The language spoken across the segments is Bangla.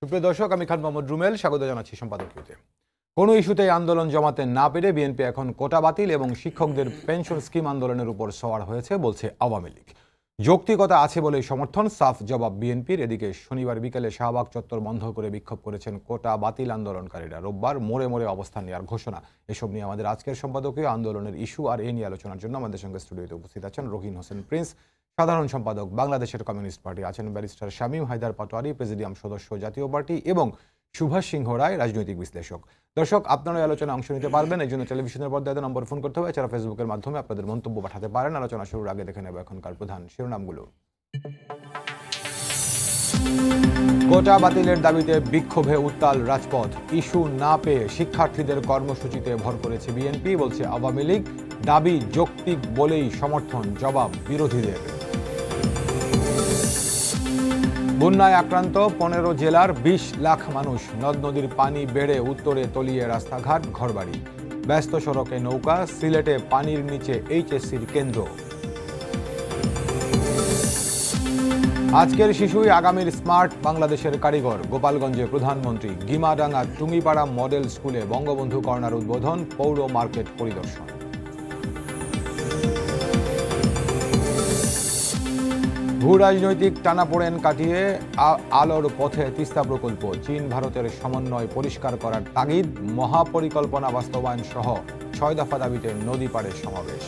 সুপ্রিয় দর্শক, আমি খান মোহাম্মদ রুমেল স্বাগত জানাচ্ছি সম্পাদকীয়তে। কোনো ইস্যুতেই আন্দোলন জমাতে না পেরে বিএনপি এখন কোটা বাতিল এবং শিক্ষকদের পেনশন স্কিম আন্দোলনের উপর সওয়ার হয়েছে বলছে আওয়ামী লীগ। যৌক্তিকতা আছে বলেই সমর্থন, সাফ জবাব বিএনপির। এদিকে শনিবার বিকেলে শাহবাগ চত্বর বন্ধ করে বিক্ষোভ করেছেন কোটা বাতিল আন্দোলনকারীরা। রোববার মোড়ে মোড়ে অবস্থান নেওয়ার ঘোষণা। এসব নিয়ে আমাদের আজকের সম্পাদকীয় আন্দোলনের ইস্যু আর এ নিয়ে আলোচনার জন্য আমাদের সঙ্গে স্টুডিওতে উপস্থিত আছেন রকিন হোসেন প্রিন্স, সাধারণ সম্পাদক বাংলাদেশের কমিউনিস্ট পার্টি, আছেন ব্যারিস্টার শামীম হায়দার পাটোয়ারি, প্রেসিডিয়াম সদস্য জাতীয় পার্টি, এবং সুভাষ সিংহ রায়, রাজনৈতিক বিশ্লেষক। দর্শক, আপনারা আলোচনায় অংশ নিতে পারবেন, এই জন্য টেলিভিশনের পর্দায় নম্বর ফোন করতে হবে। এছাড়া ফেসবুকের মাধ্যমে আপনাদের মন্তব্য পাঠাতে পারেন। আলোচনা শুরুর আগে দেখে নেব এখনকার প্রধান শিরোনামগুলো। কোটা বাতিলের দাবিতে বিক্ষোভে উত্তাল রাজপথ। ইস্যু না পেয়ে শিক্ষার্থীদের কর্মসূচিতে ভর করেছে বিএনপি, বলছে আওয়ামী লীগ। দাবি যৌক্তিক বলেই সমর্থন, জবাব বিরোধীদের। বন্যায় আক্রান্ত 15 জেলার 20 লাখ মানুষ। নদ নদীর পানি বেড়ে উত্তরে তলিয়ে রাস্তাঘাট, ঘরবাড়ি। ব্যস্ত সড়কে নৌকা। সিলেটে পানির নিচে এইচএসসির কেন্দ্র। আজকের শিশুই আগামীর স্মার্ট বাংলাদেশের কারিগর। গোপালগঞ্জে প্রধানমন্ত্রী। গিমাডাঙ্গা টুঙ্গিপাড়া মডেল স্কুলে বঙ্গবন্ধু কর্নার উদ্বোধন, পৌর মার্কেট পরিদর্শন। ভূ রাজনৈতিক টানাপোড়েন কাটিয়ে আলোর পথে তিস্তা প্রকল্প। চীন ভারতের সমন্বয় পরিষ্কার করার তাগিদ। মহাপরিকল্পনা বাস্তবায়ন সহ 6 দফা দাবিতে নদী পাড়ে সমাবেশ।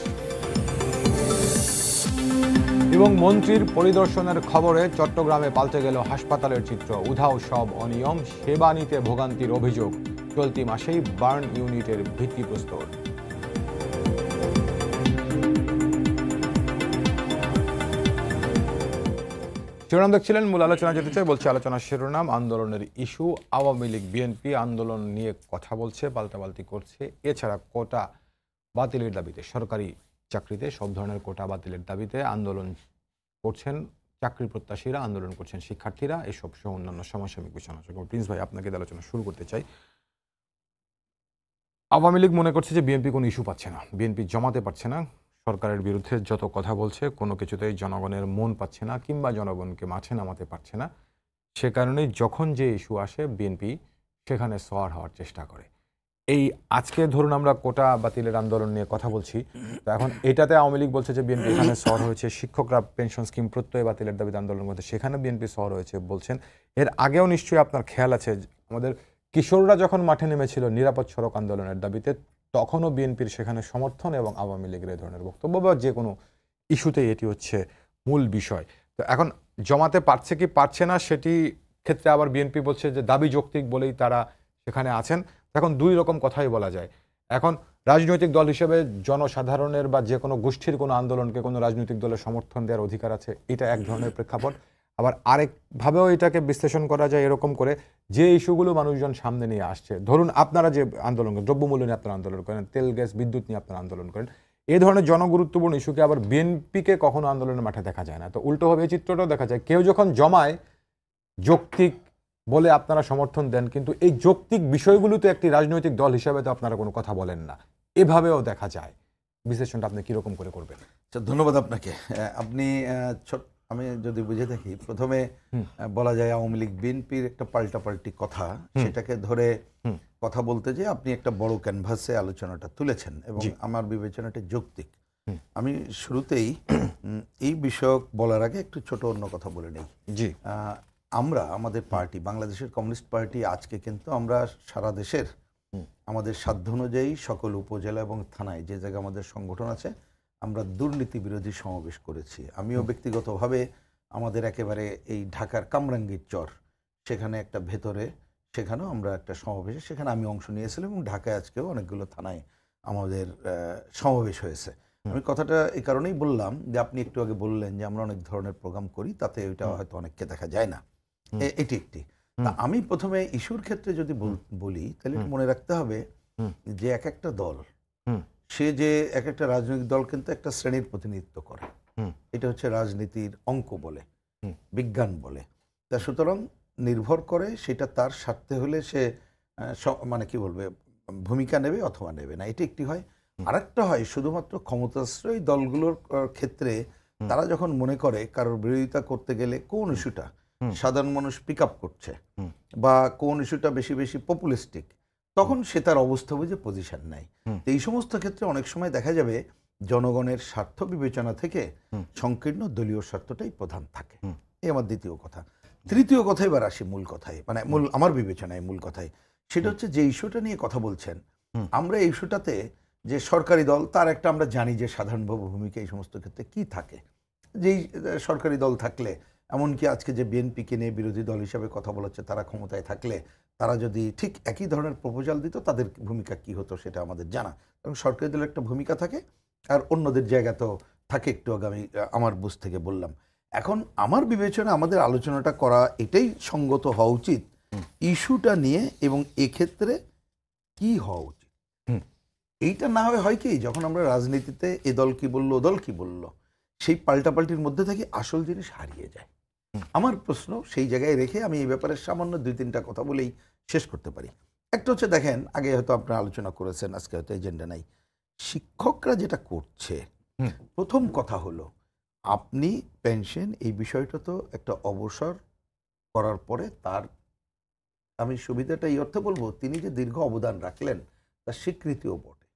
এবং মন্ত্রীর পরিদর্শনের খবরে চট্টগ্রামে পাল্টে গেল হাসপাতালের চিত্র। উধাও সব অনিয়ম, সেবা নিতে ভোগান্তির অভিযোগ। চলতি মাসেই বার্ন ইউনিটের ভিত্তিপ্রস্তর। শিরোনাম দেখছিলেন, মূল আলোচনা যেতে চাই। বলছে আলোচনার শিরোনাম আন্দোলনের ইস্যু। আওয়ামী লীগ বিএনপি আন্দোলন নিয়ে কথা বলছে, পাল্টাপাল্টি করছে। এছাড়া কোটা বাতিলের দাবিতে, সরকারি চাকরিতে সব ধরনের কোটা বাতিলের দাবিতে আন্দোলন করছেন চাকরি প্রত্যাশীরা, আন্দোলন করছেন শিক্ষার্থীরা, এসব সহ অন্যান্য সমসাময়িক বিষয় আলোচনা করব। প্রিন্স ভাই, আপনাকে আলোচনা শুরু করতে চাই। আওয়ামী লীগ মনে করছে যে বিএনপি কোনো ইস্যু পাচ্ছে না, বিএনপি জমাতে পারছে না, সরকারের বিরুদ্ধে যত কথা বলছে কোনো কিছুতেই জনগণের মন পাচ্ছে না, কিংবা জনগণকে মাঠে নামাতে পারছে না। সে কারণেই যখন যে ইস্যু আসে বিএনপি সেখানে সওয়ার হওয়ার চেষ্টা করে। এই আজকে ধরুন আমরা কোটা বাতিলের আন্দোলন নিয়ে কথা বলছি, তো এখন এটাতে আওয়ামী লীগ বলছে যে বিএনপি এখানে সওয়ার হয়েছে। শিক্ষকরা পেনশন স্কিম প্রত্যয় বাতিলের দাবিতে আন্দোলন করতে, সেখানে বিএনপি সওয়ার হয়েছে বলছেন। এর আগেও নিশ্চয়ই আপনার খেয়াল আছে, আমাদের কিশোররা যখন মাঠে নেমেছিল নিরাপদ সড়ক আন্দোলনের দাবিতে, তখনও বিএনপির সেখানে সমর্থন এবং আওয়ামী লীগের এই ধরনের বক্তব্য, বা যে কোনো ইস্যুতেই এটি হচ্ছে মূল বিষয়। তো এখন জমাতে পারছে কি পারছে না, সেটি ক্ষেত্রে আবার বিএনপি বলছে যে দাবি যৌক্তিক বলেই তারা সেখানে আছেন। এখন দুই রকম কথাই বলা যায়। এখন রাজনৈতিক দল হিসেবে জনসাধারণের বা যে কোনো গোষ্ঠীর কোনো আন্দোলনকে কোনো রাজনৈতিক দলের সমর্থন দেওয়ার অধিকার আছে, এটা এক ধরনের প্রেক্ষাপট। আবার আরেকভাবেও এটাকে বিশ্লেষণ করা যায় এরকম করে, যে ইস্যুগুলো মানুষজন সামনে নিয়ে আসছে, ধরুন আপনারা যে আন্দোলন করেন, দ্রব্যমূল্য নিয়ে আপনারা আন্দোলন করেন, তেল গ্যাস বিদ্যুৎ নিয়ে আপনারা আন্দোলন করেন, এই ধরনের জনগুরুত্বপূর্ণ ইস্যুকে আবার বিএনপিকে কখনো আন্দোলনের মাঠে দেখা যায় না। তো উল্টোভাবে এই চিত্রটাও দেখা যায়, কেউ যখন জমায় যৌক্তিক বলে আপনারা সমর্থন দেন, কিন্তু এই যৌক্তিক বিষয়গুলোতে একটি রাজনৈতিক দল হিসাবে তো আপনারা কোনো কথা বলেন না, এভাবেও দেখা যায়। বিশ্লেষণটা আপনি কিরকম করে করবেন? ধন্যবাদ আপনাকে। আপনি আমি যদি বুঝে থাকি, প্রথমে বলা যায় আওয়ামী লীগ বিএনপির একটা পাল্টাপাল্টি কথা, সেটাকে ধরে কথা বলতে যে আপনি একটা বড় ক্যানভাসে আলোচনাটা তুলেছেন এবং আমার বিবেচনাটা যৌক্তিক। আমি শুরুতেই এই বিষয়ক বলার আগে একটু ছোট অন্য কথা বলে নেই। জি, আমরা আমাদের পার্টি বাংলাদেশের কমিউনিস্ট পার্টি আজকে কিন্তু আমরা সারা দেশের আমাদের সাধ্য অনুযায়ী সকল উপজেলা এবং থানায় যে জায়গায় আমাদের সংগঠন আছে, আমরা দুর্নীতি বিরোধী সমাবেশ করেছি। আমিও ব্যক্তিগতভাবে আমাদের একেবারে এই ঢাকার কামরাঙ্গীর চর, সেখানে একটা ভেতরে, সেখানেও আমরা একটা সমাবেশে সেখানে আমি অংশ নিয়েছিলাম এবং ঢাকায় আজকেও অনেকগুলো থানায় আমাদের সমাবেশ হয়েছে। আমি কথাটা এই কারণেই বললাম যে আপনি একটু আগে বললেন যে আমরা অনেক ধরনের প্রোগ্রাম করি, তাতে ওইটা হয়তো অনেককে দেখা যায় না, এটি একটি। তা আমি প্রথমে ইস্যুর ক্ষেত্রে যদি বলি, তাহলে মনে রাখতে হবে যে এক একটা দল, সে যে এক একটা রাজনৈতিক দল কিন্তু একটা শ্রেণীর প্রতিনিধিত্ব করে, এটা হচ্ছে রাজনীতির অঙ্ক বলে, বিজ্ঞান বলে। তা সুতরাং নির্ভর করে সেটা তার স্বার্থে হলে সে মানে কি বলবে, ভূমিকা নেবে অথবা নেবে না, এটি একটি হয়। আরেকটা হয় শুধুমাত্র ক্ষমতাশ্রয়ী দলগুলোর ক্ষেত্রে, তারা যখন মনে করে কারোর বিরোধিতা করতে গেলে কোন ইস্যুটা সাধারণ মানুষ পিক আপ করছে বা কোন ইস্যুটা বেশি বেশি পপুলিস্টিক, তখন সে তার অবস্থা বুঝে পজিশন নেয়। তো এই সমস্ত ক্ষেত্রে অনেক সময় দেখা যাবে জনগণের স্বার্থ বিবেচনা থেকে সংকীর্ণ দলীয় স্বার্থটাই প্রধান থাকে। এই আমার দ্বিতীয় কথা। তৃতীয় কথা এবার আসি মূল কথায়, মানে মূল আমার বিবেচনায় মূল কথায়, সেটা হচ্ছে যে ইস্যুটা নিয়ে কথা বলছেন, আমরা এই ইস্যুটাতে যে সরকারি দল তার একটা আমরা জানি যে সাধারণভাবে ভূমিকা এই সমস্ত ক্ষেত্রে কি থাকে। যেই সরকারি দল থাকলে, এমনকি আজকে যে বিএনপিকে নিয়ে বিরোধী দল হিসাবে কথা বলাচ্ছে, তারা ক্ষমতায় থাকলে তারা যদি ঠিক একই ধরনের প্রপোজাল দিত, তাদের ভূমিকা কি হতো সেটা আমাদের জানা। এবং সরকারি দলের একটা ভূমিকা থাকে, আর অন্যদের জায়গা তো থাকে একটু আগে আমি আমার বুঝ থেকে বললাম। এখন আমার বিবেচনা আমাদের আলোচনাটা করা এটাই সঙ্গত হওয়া উচিত ইস্যুটা নিয়ে, এবং এক্ষেত্রে কি হওয়া উচিত। এইটা না হয় কি, যখন আমরা রাজনীতিতে এ দল কি বললো ও দল কি বললো, সেই পাল্টাপাল্টির মধ্যে থেকে আসল জিনিস হারিয়ে যায়। আমার প্রশ্ন সেই জায়গায় রেখে আমি এই ব্যাপারে সামান্য 2-3টা কথা বলেই শেষ করতে পারি। একটা হচ্ছে, দেখেন, আগে হয়তো আপনারা আলোচনা করেছেন, আজকে হয়তো এজেন্ডা নাই। শিক্ষকরা যেটা করছে, প্রথম কথা হলো, আপনি পেনশন এই বিষয়টা তো একটা অবসর করার পরে তার, আমি সুবিধাটা এই অর্থে বলবো, তিনি যে দীর্ঘ অবদান রাখলেন তার স্বীকৃতিও বটে।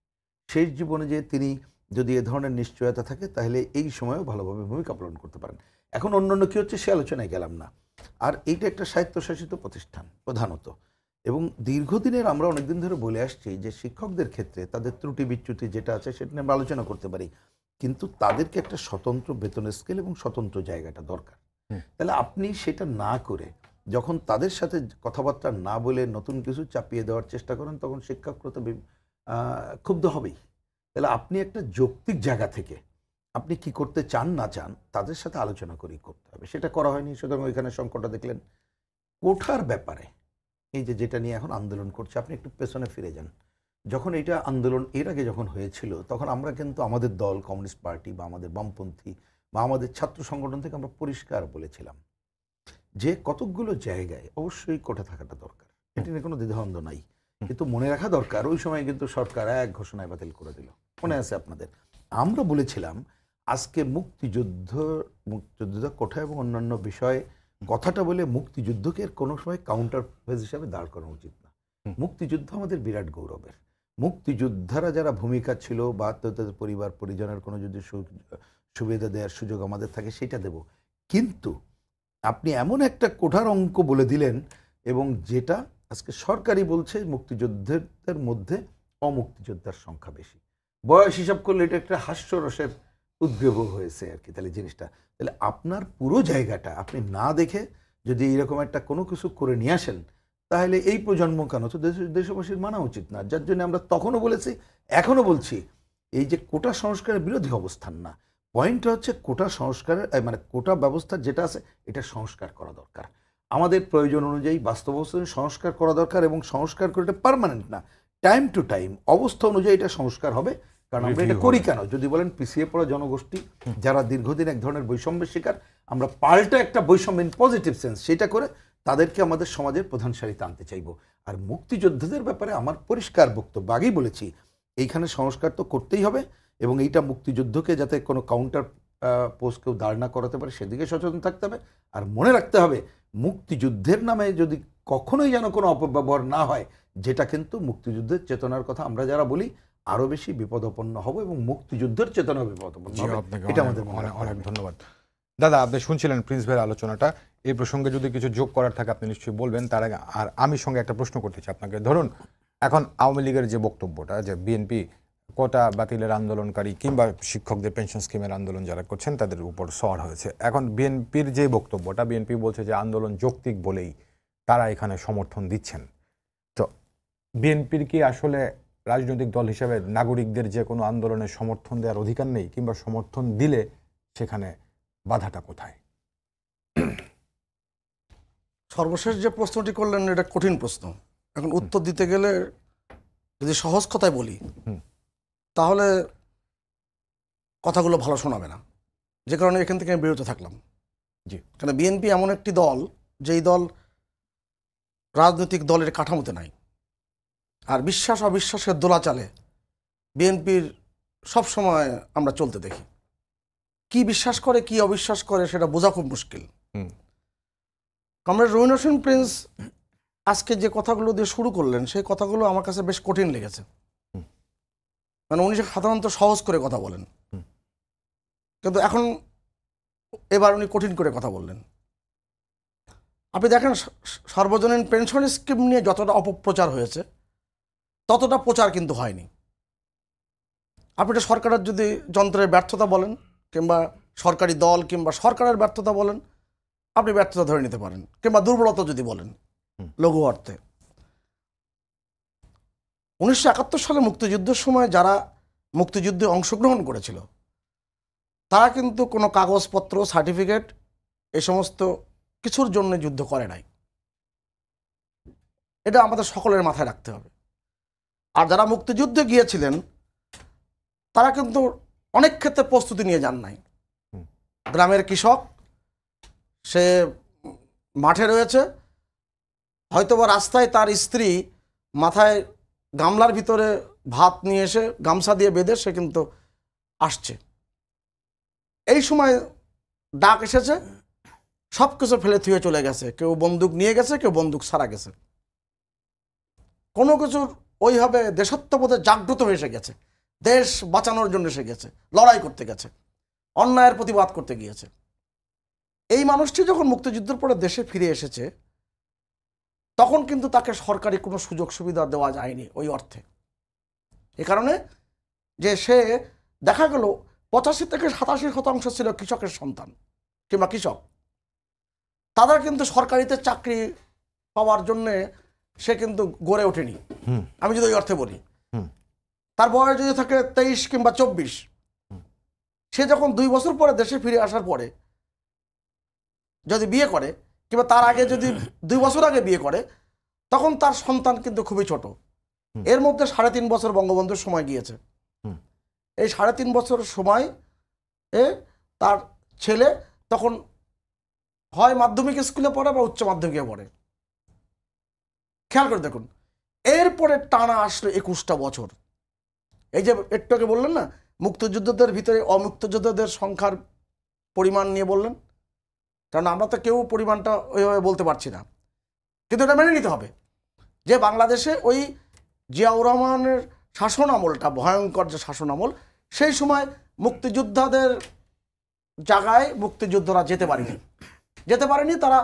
শেষ জীবনে যে তিনি যদি এ ধরনের নিশ্চয়তা থাকে, তাহলে এই সময়েও ভালোভাবে ভূমিকা পালন করতে পারেন। এখন অন্যান্য কী হচ্ছে সে আলোচনায় গেলাম না। আর এইটা একটা স্বায়ত্তশাসিত প্রতিষ্ঠান প্রধানত, এবং দীর্ঘদিনের আমরা অনেকদিন ধরে বলে আসছি যে শিক্ষকদের ক্ষেত্রে তাদের ত্রুটি বিচ্যুতি যেটা আছে সেটা নিয়ে আমরা আলোচনা করতে পারি, কিন্তু তাদেরকে একটা স্বতন্ত্র বেতন স্কেল এবং স্বতন্ত্র জায়গাটা দরকার। তাহলে আপনি সেটা না করে যখন তাদের সাথে কথাবার্তা না বলে নতুন কিছু চাপিয়ে দেওয়ার চেষ্টা করেন, তখন শিক্ষকরা তো ক্ষুব্ধ হবেই। তাহলে আপনি একটা যৌক্তিক জায়গা থেকে আপনি কি করতে চান না চান তাদের সাথে আলোচনা করেই করতে হবে। সেটা করা হয়নি, সুতরাং ওইখানে সংকটটা দেখলেন। কোঠার ব্যাপারে এই যে যেটা নিয়ে এখন আন্দোলন করছে, আপনি একটু পেছনে ফিরে যান। যখন এটা আন্দোলন এর আগে যখন হয়েছিল, তখন আমরা কিন্তু আমাদের দল কমিউনিস্ট পার্টি বা আমাদের বামপন্থী বা আমাদের ছাত্র সংগঠন থেকে আমরা পরিষ্কার বলেছিলাম যে কতকগুলো জায়গায় অবশ্যই কোঠা থাকাটা দরকার, এটা নিয়ে কোনো দ্বিধাদ্বন্দ্ব নাই। কিন্তু মনে রাখা দরকার, ওই সময় কিন্তু সরকার এক ঘোষণায় বাতিল করে দিল, মনে আছে আপনাদের। আমরা বলেছিলাম আজকে মুক্তিযুদ্ধ কোঠা এবং অন্যান্য বিষয়ে কথাটা বলে মুক্তিযুদ্ধকে কোনো সময় কাউন্টার ফেজ হিসাবে দাঁড় করানো উচিত না। মুক্তিযুদ্ধ আমাদের বিরাট গৌরবের। মুক্তিযোদ্ধারা যারা ভূমিকা ছিল বা তাদের পরিবার পরিজনের কোনো যদি সুবিধা দেওয়ার সুযোগ আমাদের থাকে সেটা দেব, কিন্তু আপনি এমন একটা কোঠার অঙ্ক বলে দিলেন, এবং যেটা আজকে সরকারি বলছে মুক্তিযুদ্ধের মধ্যে অমুক্তিযোদ্ধার সংখ্যা বেশি। বয়স হিসাব করলে এটা একটা হাস্যরসের উদ্গ্রীব হয়েছে আর কি। তাহলে জিনিসটা, তাহলে আপনার পুরো জায়গাটা আপনি না দেখে যদি এইরকম একটা কোনো কিছু করে নিয়ে আসেন, তাহলে এই প্রজন্ম কেন তো দেশবাসীর মানা উচিত না। যার জন্য আমরা তখনও বলেছি, এখনও বলছি, এই যে কোটা সংস্কারের বিরোধী অবস্থান না, পয়েন্টটা হচ্ছে কোটা সংস্কারের মানে কোটা ব্যবস্থা যেটা আছে এটা সংস্কার করা দরকার। আমাদের প্রয়োজন অনুযায়ী বাস্তব অবস্থায় সংস্কার করা দরকার, এবং সংস্কার করে এটা পার্মানেন্ট না, টাইম টু টাইম অবস্থা অনুযায়ী এটা সংস্কার হবে। কারণ আমরা এটা করি কেন, যদি বলেন পিছিয়ে পড়া জনগোষ্ঠী যারা দীর্ঘদিন এক ধরনের বৈষম্যের শিকার, আমরা পাল্টা একটা বৈষম্য ইন পজিটিভ সেন্স সেটা করে তাদেরকে আমাদের সমাজের প্রধান সারিতে আনতে চাইব। আর মুক্তিযোদ্ধাদের ব্যাপারে আমার পরিষ্কার বক্তব্য, আগেই বলেছি, এইখানে সংস্কার তো করতেই হবে, এবং এইটা মুক্তিযুদ্ধকে যাতে কোনো কাউন্টার পোস্ট কেউ দাঁড় না করাতে পারে সেদিকে সচেতন থাকতে হবে। আর মনে রাখতে হবে, মুক্তিযুদ্ধের নামে যদি কখনোই যেন কোনো অপব্যবহার না হয়, যেটা কিন্তু মুক্তিযুদ্ধের চেতনার কথা আমরা যারা বলি আরো বেশি বিপদাপন্ন হব, এবং মুক্তিযুদ্ধের চেতনা বিপদাপন্ন হবে। এটা আমাদের অনেক ধন্যবাদ দাদা। আপনি শুনছিলেন প্রিন্স ভাইয়ের আলোচনাটা। এই প্রসঙ্গে যদি কিছু যোগ করার থাকে আপনি নিশ্চয়ই বলবেন। তার আগে আর আমি সঙ্গে একটা প্রশ্ন করতে চাই আপনাকে। ধরুন এখন আওয়ামী লীগের যে বক্তব্যটা, যে বিএনপি কোটা বাতিলের আন্দোলনকারী কিংবা শিক্ষকদের পেনশন স্কিমের আন্দোলন যারা করছেন তাদের উপর সওয়ার হয়েছে। এখন বিএনপির যে বক্তব্যটা, বিএনপি বলছে যে আন্দোলন যৌক্তিক বলেই তারা এখানে সমর্থন দিচ্ছেন। তো বিএনপির কি আসলে রাজনৈতিক দল হিসেবে নাগরিকদের যে কোনো আন্দোলনের সমর্থন দেওয়ার অধিকার নেই, কিংবা সমর্থন দিলে সেখানে বাধাটা কোথায়? সর্বশেষ যে প্রশ্নটি করলেন এটা কঠিন প্রশ্ন। এখন উত্তর দিতে গেলে যদি সহজ কথায় বলি তাহলে কথাগুলো ভালো শোনাবে না, যে কারণে এখান থেকে আমি বিরত থাকলাম। জি, কারণ বিএনপি এমন একটি দল যেই দল রাজনৈতিক দলের কাঠামোতে নাই, আর বিশ্বাস অবিশ্বাসের দোলাচালে বিএনপির সবসময় আমরা চলতে দেখি। কি বিশ্বাস করে কি অবিশ্বাস করে সেটা বোঝা খুব মুশকিল। কমরেড রুমিন হোসেন প্রিন্স আজকে যে কথাগুলো দিয়ে শুরু করলেন সেই কথাগুলো আমার কাছে বেশ কঠিন লেগেছে। মানে উনি সাধারণত সহজ করে কথা বলেন, কিন্তু এখন এবার উনি কঠিন করে কথা বললেন। আপনি দেখেন সার্বজনীন পেনশন স্কিম নিয়ে যতটা অপপ্রচার হয়েছে ততটা প্রচার কিন্তু হয়নি। আপনি এটা সরকারের যদি যন্ত্রের ব্যর্থতা বলেন, কিংবা সরকারি দল কিংবা সরকারের ব্যর্থতা বলেন, আপনি ব্যর্থতা ধরে নিতে পারেন, কিংবা দুর্বলতা যদি বলেন লঘু অর্থে। 1971 সালে মুক্তিযুদ্ধের সময় যারা মুক্তিযুদ্ধে অংশগ্রহণ করেছিল তারা কিন্তু কোনো কাগজপত্র, সার্টিফিকেট এ সমস্ত কিছুর জন্য যুদ্ধ করে নাই। এটা আমাদের সকলের মাথায় রাখতে হবে। আর যারা মুক্তিযুদ্ধে গিয়েছিলেন তারা কিন্তু অনেক ক্ষেত্রে প্রস্তুতি নিয়ে যান নাই। গ্রামের কৃষক, সে মাঠে রয়েছে, হয়তোবা রাস্তায় তার স্ত্রী মাথায় গামলার ভিতরে ভাত নিয়ে এসে গামছা দিয়ে বেঁধে সে কিন্তু আসছে। এই সময় ডাক এসেছে, সব কিছু ফেলে থুয়ে চলে গেছে। কেউ বন্দুক নিয়ে গেছে, কেউ বন্দুক ছাড়া গেছে। কোনো কিছুর ওইভাবে দেশাত্মবোধে জাগ্রত হয়ে এসে গেছে, দেশ বাঁচানোর জন্য এসে গেছে, লড়াই করতে গেছে, অন্যায়ের প্রতিবাদ করতে গিয়েছে। এই মানুষটি যখন মুক্তিযুদ্ধের পরে দেশে ফিরে এসেছে তখন কিন্তু তাকে সরকারি কোনো সুযোগ সুবিধা দেওয়া যায়নি ওই অর্থে। এ কারণে যে সে দেখা গেল 85 থেকে 87% ছিল কৃষকের সন্তান কিংবা কৃষক। তাদের কিন্তু সরকারিতে চাকরি পাওয়ার জন্যে সে কিন্তু গড়ে ওঠেনি, আমি যদি ওই অর্থে বলি। তার বয়স যদি থাকে 23 কিংবা 24, সে যখন 2 বছর পরে দেশে ফিরে আসার পরে যদি বিয়ে করে, কিংবা তার আগে যদি 2 বছর আগে বিয়ে করে, তখন তার সন্তান কিন্তু খুবই ছোট। এর মধ্যে 3.5 বছর বঙ্গবন্ধুর সময় গিয়েছে। এই 3.5 বছর সময় তার ছেলে তখন হয় মাধ্যমিক স্কুলে পড়ে বা উচ্চ মাধ্যমিকে পড়ে। খেয়াল করে দেখুন, এরপরে টানা আসলো 21টা বছর। এই যে একটু আগে বললেন না, মুক্তিযুদ্ধদের ভিতরে অমুক্তিযোদ্ধাদের সংখ্যার পরিমাণ নিয়ে বললেন, কারণ আমরা তো কেউ পরিমাণটা ওইভাবে বলতে পারছি না, কিন্তু এটা মেনে নিতে হবে যে বাংলাদেশে ওই জিয়াউর রহমানের শাসন আমলটা, ভয়ঙ্কর যে শাসন আমল, সেই সময় মুক্তিযোদ্ধাদের জায়গায় মুক্তিযোদ্ধারা যেতে পারেনি। তারা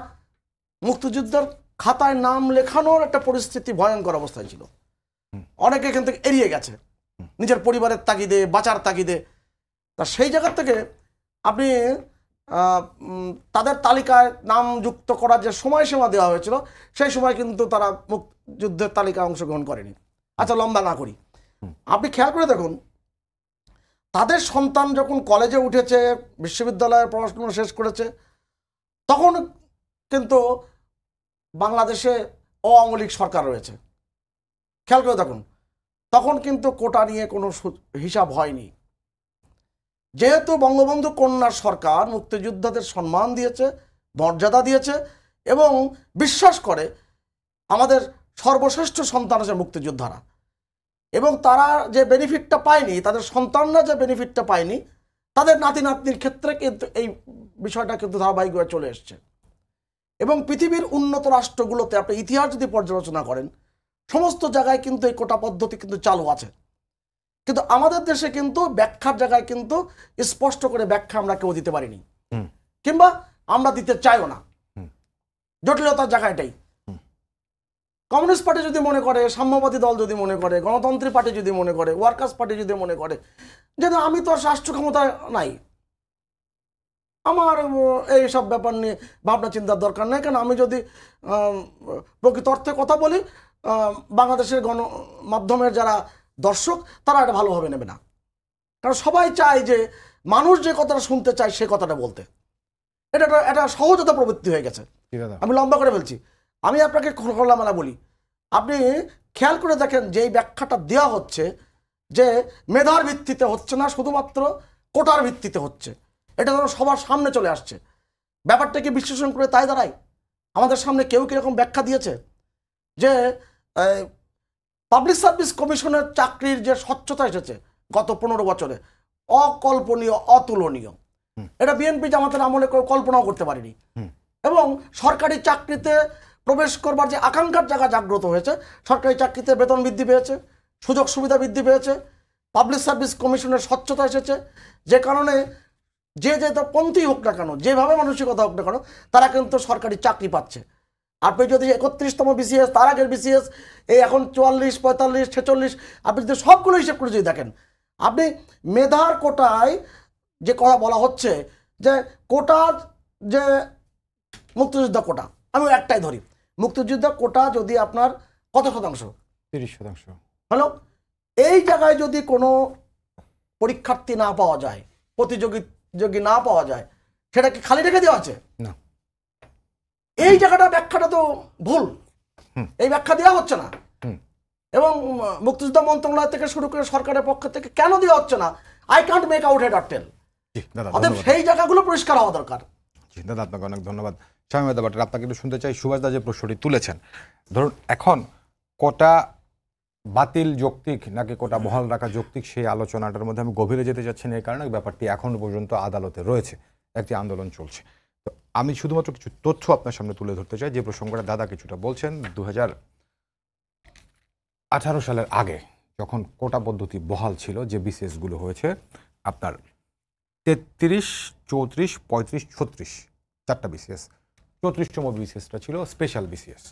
মুক্তিযুদ্ধের খাতায় নাম লেখানোর একটা পরিস্থিতি, ভয়ঙ্কর অবস্থায় ছিল। অনেকে এখান থেকে এড়িয়ে গেছে নিজের পরিবারের তাগিদে, বাঁচার তাগিদে। তা সেই জায়গা থেকে আপনি তাদের তালিকায় নাম যুক্ত করার যে সময়সীমা দেওয়া হয়েছিল, সেই সময় কিন্তু তারা মুক্তিযুদ্ধের তালিকায় অংশগ্রহণ করেনি। আচ্ছা, লম্বা না করি, আপনি খেয়াল করে দেখুন, তাদের সন্তান যখন কলেজে উঠেছে, বিশ্ববিদ্যালয়ের পড়াশোনা শেষ করেছে, তখন কিন্তু বাংলাদেশে অআওয়ামী সরকার রয়েছে। খেয়াল করে দেখুন, তখন কিন্তু কোটা নিয়ে কোনো হিসাব হয়নি। যেহেতু বঙ্গবন্ধু কন্যা সরকার মুক্তিযোদ্ধাদের সম্মান দিয়েছে, মর্যাদা দিয়েছে এবং বিশ্বাস করে আমাদের সর্বশ্রেষ্ঠ সন্তান আছে মুক্তিযোদ্ধারা, এবং তারা যে বেনিফিটটা পায়নি, তাদের সন্তানরা যে বেনিফিটটা পায়নি, তাদের নাতি নাতনির ক্ষেত্রে কিন্তু এই বিষয়টা কিন্তু ধারাবাহিকভাবে চলে এসছে। এবং পৃথিবীর উন্নত রাষ্ট্রগুলোতে আপনি ইতিহাস যদি পর্যালোচনা করেন, সমস্ত জায়গায় কিন্তু এই কোটা পদ্ধতি কিন্তু চালু আছে। কিন্তু আমাদের দেশে কিন্তু ব্যাখ্যার জায়গায় কিন্তু স্পষ্ট করে ব্যাখ্যা আমরা কেউ দিতে পারিনি, কিংবা আমরা দিতে চাইও না। জটিলতার জায়গা এটাই। কমিউনিস্ট পার্টি যদি মনে করে, সাম্যবাদী দল যদি মনে করে, গণতন্ত্রী পার্টি যদি মনে করে, ওয়ার্কার্স পার্টি যদি মনে করে যে আমি তো রাষ্ট্র ক্ষমতায় নাই, আমার এই সব ব্যাপার নিয়ে ভাবনা চিন্তার দরকার নেই, কারণ আমি যদি প্রকৃত অর্থে কথা বলি, বাংলাদেশের গণমাধ্যমের যারা দর্শক তারা এটা ভালোভাবে নেবে না। কারণ সবাই চায় যে মানুষ যে কথাটা শুনতে চায় সে কথাটা বলতে। এটা সহজতা প্রবৃত্তি হয়ে গেছে। আমি লম্বা করে বলছি, আমি আপনাকে খোলামেলা বলি, আপনি খেয়াল করে দেখেন যে এই ব্যাখ্যাটা দেওয়া হচ্ছে যে মেধার ভিত্তিতে হচ্ছে না, শুধুমাত্র কোটার ভিত্তিতে হচ্ছে, এটা যেন সবার সামনে চলে আসছে। ব্যাপারটা কি বিশ্লেষণ করে তাই দাঁড়ায় আমাদের সামনে কেউ কীরকম ব্যাখ্যা দিয়েছে যে পাবলিক সার্ভিস কমিশনের চাকরির যে স্বচ্ছতা এসেছে গত 15 বছরে, অকল্পনীয়, অতুলনীয়। এটা বিএনপি জামাতের আমলে কল্পনাও করতে পারিনি। এবং সরকারি চাকরিতে প্রবেশ করবার যে আকাঙ্ক্ষার জায়গা জাগ্রত হয়েছে, সরকারি চাকরিতে বেতন বৃদ্ধি পেয়েছে, সুযোগ সুবিধা বৃদ্ধি পেয়েছে, পাবলিক সার্ভিস কমিশনের স্বচ্ছতা এসেছে, যে কারণে যে পন্থী হোক না কেন, যেভাবে মানসিকতা হোক না কেন, তারা কিন্তু সরকারি চাকরি পাচ্ছে। আপনি যদি 31তম বিসিএস, তার আগের বিসিএস, এই এখন 44, 45, 46, আপনি যদি সবগুলো হিসেব করে যদি দেখেন, আপনি মেধার কোটায় যে কথা বলা হচ্ছে, যে কোটার যে মুক্তিযোদ্ধা কোটা, আমি একটাই ধরি, মুক্তিযোদ্ধা কোটা যদি আপনার কত শতাংশ, 30%। হলো, এই জায়গায় যদি কোনো পরীক্ষার্থী না পাওয়া যায়, প্রতিযোগী না পাওয়া যায়, সেটা কি খালি রেখে দেওয়া আছে? না, এই জায়গাটা ব্যাখ্যাটা তো ভুল, এই ব্যাখ্যা দেওয়া হচ্ছে না। এবং মুক্তিযোদ্ধা মন্ত্রণালয় থেকে শুরু করে সরকারের পক্ষ থেকে কেন দেওয়া হচ্ছে না, I can't make out head or tail. অতএব সেই জায়গাগুলো পরিষ্কার হওয়া দরকার। জি দাদা, আপনাকে অনেক ধন্যবাদ। শামীম বাটার, আপনাকে একটু শুনতে চাই, সুভাষ দা যে প্রশ্নটি তুলেছেন, ধরুন এখন কোটা বাতিল যৌক্তিক নাকি কোটা বহাল রাখা যৌক্তিক, সেই আলোচনাটার মধ্যে আমি গভীরে যেতে চাচ্ছি না, এই কারণে ব্যাপারটি এখন পর্যন্ত আদালতে রয়েছে, একটি আন্দোলন চলছে। তো আমি শুধুমাত্র কিছু তথ্য আপনার সামনে তুলে ধরতে চাই, যে প্রসঙ্গটা দাদা কিছুটা বলছেন। 2018 সালের আগে যখন কোটা পদ্ধতি বহাল ছিল, যে বিসিএসগুলো হয়েছে আপনার 33, 34, 35, 36, 4টা বিসিএস, 34তম বিসিএসটা ছিল স্পেশাল বিসিএস।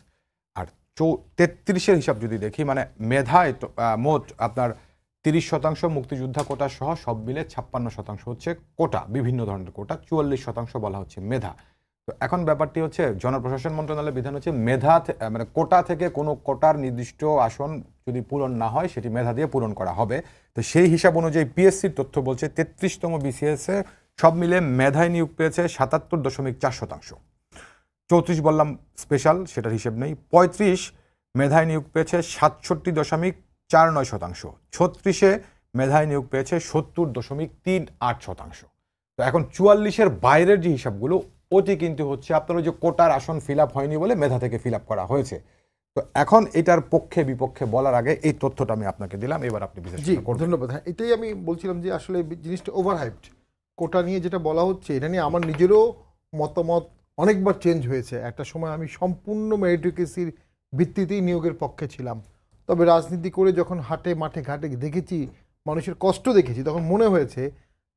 আর 33-এর হিসাব যদি দেখি, মানে মেধায় মোট আপনার 30% মুক্তিযোদ্ধা কোটা সহ সব মিলে 56% হচ্ছে কোটা, বিভিন্ন ধরনের কোটা, 44% বলা হচ্ছে মেধা। তো এখন ব্যাপারটি হচ্ছে, জনপ্রশাসন মন্ত্রণালয়ের বিধান হচ্ছে মেধা মানে কোটা থেকে কোনো কোটার নির্দিষ্ট আসন যদি পূরণ না হয়, সেটি মেধা দিয়ে পূরণ করা হবে। তো সেই হিসাব অনুযায়ী পিএসসির তথ্য বলছে 33তম বিসিএসে সব মিলে মেধায় নিয়োগ পেয়েছে 77.4%। 34 বললাম স্পেশাল, সেটার হিসেব নেই। 35 মেধায় নিয়োগ পেয়েছে 67.49%। 36-এ মেধায় নিয়োগ পেয়েছে 70.38%। তো এখন 44-এর বাইরের যে হিসাবগুলো, ওটি কিন্তু হচ্ছে আপনার যে কোটার আসন ফিল আপ হয়নি বলে মেধা থেকে ফিল আপ করা হয়েছে। তো এখন এটার পক্ষে বিপক্ষে বলার আগে এই তথ্যটা আমি আপনাকে দিলাম, এবার আপনি বিশ্লেষণ করুন। ধন্যবাদ। হ্যাঁ, এটাই আমি বলছিলাম যে আসলে জিনিসটা ওভারহাইপড। কোটা নিয়ে যেটা বলা হচ্ছে, এটা নিয়ে আমার নিজেরও মতামত অনেকবার চেঞ্জ হয়েছে। একটা সময় আমি সম্পূর্ণ মেরিটোক্রেসির ভিত্তিতেই নিয়োগের পক্ষে ছিলাম, তবে রাজনীতি করে যখন হাটে মাঠে ঘাটে দেখেছি, মানুষের কষ্ট দেখেছি, তখন মনে হয়েছে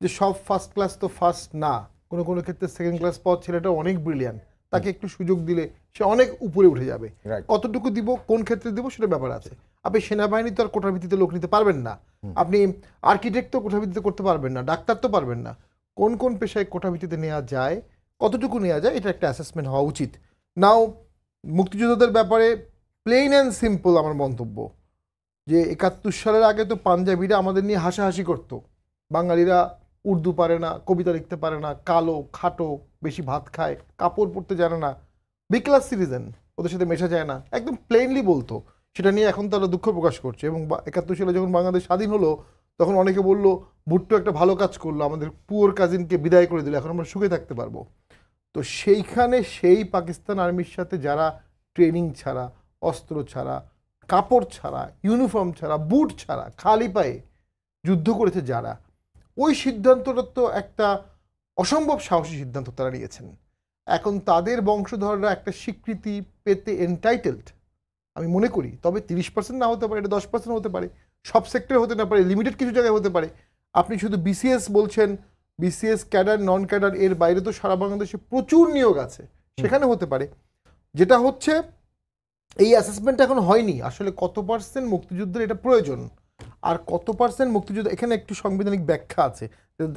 যে সব ফার্স্ট ক্লাস তো ফার্স্ট না, কোনো কোনো ক্ষেত্রে সেকেন্ড ক্লাস পাওয়ার ছেলেটা অনেক ব্রিলিয়ান্ট, তাকে একটু সুযোগ দিলে সে অনেক উপরে উঠে যাবে। কতটুকু দিব, কোন ক্ষেত্রে দিব, সেটা ব্যাপার আছে। আপনি সেনাবাহিনী তো আর কোটার ভিত্তিতে লোক নিতে পারবেন না, আপনি আর্কিটেক্ট তো কোটার ভিত্তিতে করতে পারবেন না, ডাক্তার তো পারবেন না। কোন কোন পেশায় কোটার ভিত্তিতে নেওয়া যায়, কতটুকু নেওয়া যায়, এটা একটা অ্যাসেসমেন্ট হওয়া উচিত। নাও মুক্তিযোদ্ধাদের ব্যাপারে প্লেন অ্যান্ড সিম্পল আমার মন্তব্য, যে 71 সালের আগে তো পাঞ্জাবিরা আমাদের নিয়ে হাসাহাসি করতো, বাঙালিরা উর্দু পারে না, কবিতা লিখতে পারে না, কালো, খাটো, বেশি ভাত খায়, কাপড় পরতে জানে না, বি ক্লাস সিটিজেন, ওদের সাথে মেশা যায় না, একদম প্লেনলি বলতো। সেটা নিয়ে এখন তারা দুঃখ প্রকাশ করছে। এবং 71 সালে যখন বাংলাদেশ স্বাধীন হলো, তখন অনেকে বলল ভুট্টো একটা ভালো কাজ করলো, আমাদের পুয়ার কাজিনকে বিদায় করে দিল, এখন আমরা সুখে থাকতে পারবো। তো সেইখানে সেই পাকিস্তান আর্মির সাথে যারা ট্রেনিং ছাড়া, অস্ত্র ছাড়া, কাপড় ছাড়া, ইউনিফর্ম ছাড়া, বুট ছাড়া, খালি পায়ে যুদ্ধ করেছে যারা, ওই সিদ্ধান্তটা তো একটা অসম্ভব সাহসী সিদ্ধান্ত তারা নিয়েছেন। এখন তাদের বংশধররা একটা স্বীকৃতি পেতে এন্টাইটেলড আমি মনে করি। তবে 30% না হতে পারে, এটা 10% হতে পারে, সব সেক্টরে হতে না পারে, লিমিটেড কিছু জায়গায় হতে পারে। আপনি শুধু বিসিএস বলছেন, বিসিএস ক্যাডার, নন ক্যাডার, এর বাইরে তো সারা বাংলাদেশে প্রচুর নিয়োগ আছে, সেখানে হতে পারে। যেটা হচ্ছে, এই অ্যাসেসমেন্টটা এখন হয়নি আসলে কত পার্সেন্ট মুক্তিযুদ্ধের এটা প্রয়োজন, আর কত পার্সেন্ট মুক্তিযুদ্ধ। এখানে একটু সাংবিধানিক ব্যাখ্যা আছে,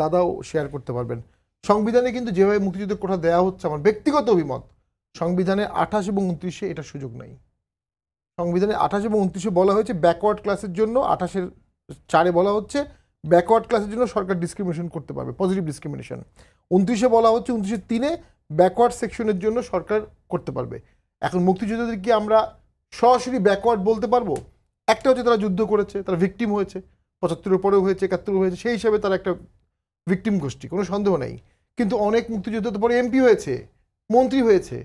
দাদাও শেয়ার করতে পারবেন। সংবিধানে কিন্তু যেভাবে মুক্তিযুদ্ধের কোটা দেওয়া হচ্ছে, আমার ব্যক্তিগত অভিমত, সংবিধানে 28 এবং 29-এ এটা সুযোগ নেই। সংবিধানে 28 এবং 29-এ বলা হয়েছে ব্যাকওয়ার্ড ক্লাসের জন্য, 28-এর 4-এ বলা হচ্ছে ব্যাকওয়ার্ড ক্লাসের জন্য সরকার ডিসক্রিমিনেশন করতে পারবে, পজিটিভ ডিসক্রিমিনেশন। 29-এ বলা হচ্ছে 29-এর 3-এ ব্যাকওয়ার্ড সেকশনের জন্য সরকার করতে পারবে। এখন মুক্তিযোদ্ধাদের কি আমরা সরাসরি ব্যাকওয়ার্ড বলতে পারবো? একটা হচ্ছে তারা যুদ্ধ করেছে, তারা ভিকটিম হয়েছে, 75-এর পরেও হয়েছে, 71 হয়েছে, সেই হিসাবে তারা একটা ভিকটিম গোষ্ঠী, কোনো সন্দেহ নেই। কিন্তু অনেক মুক্তিযোদ্ধা তো পরে এমপি হয়েছে, মন্ত্রী হয়েছে,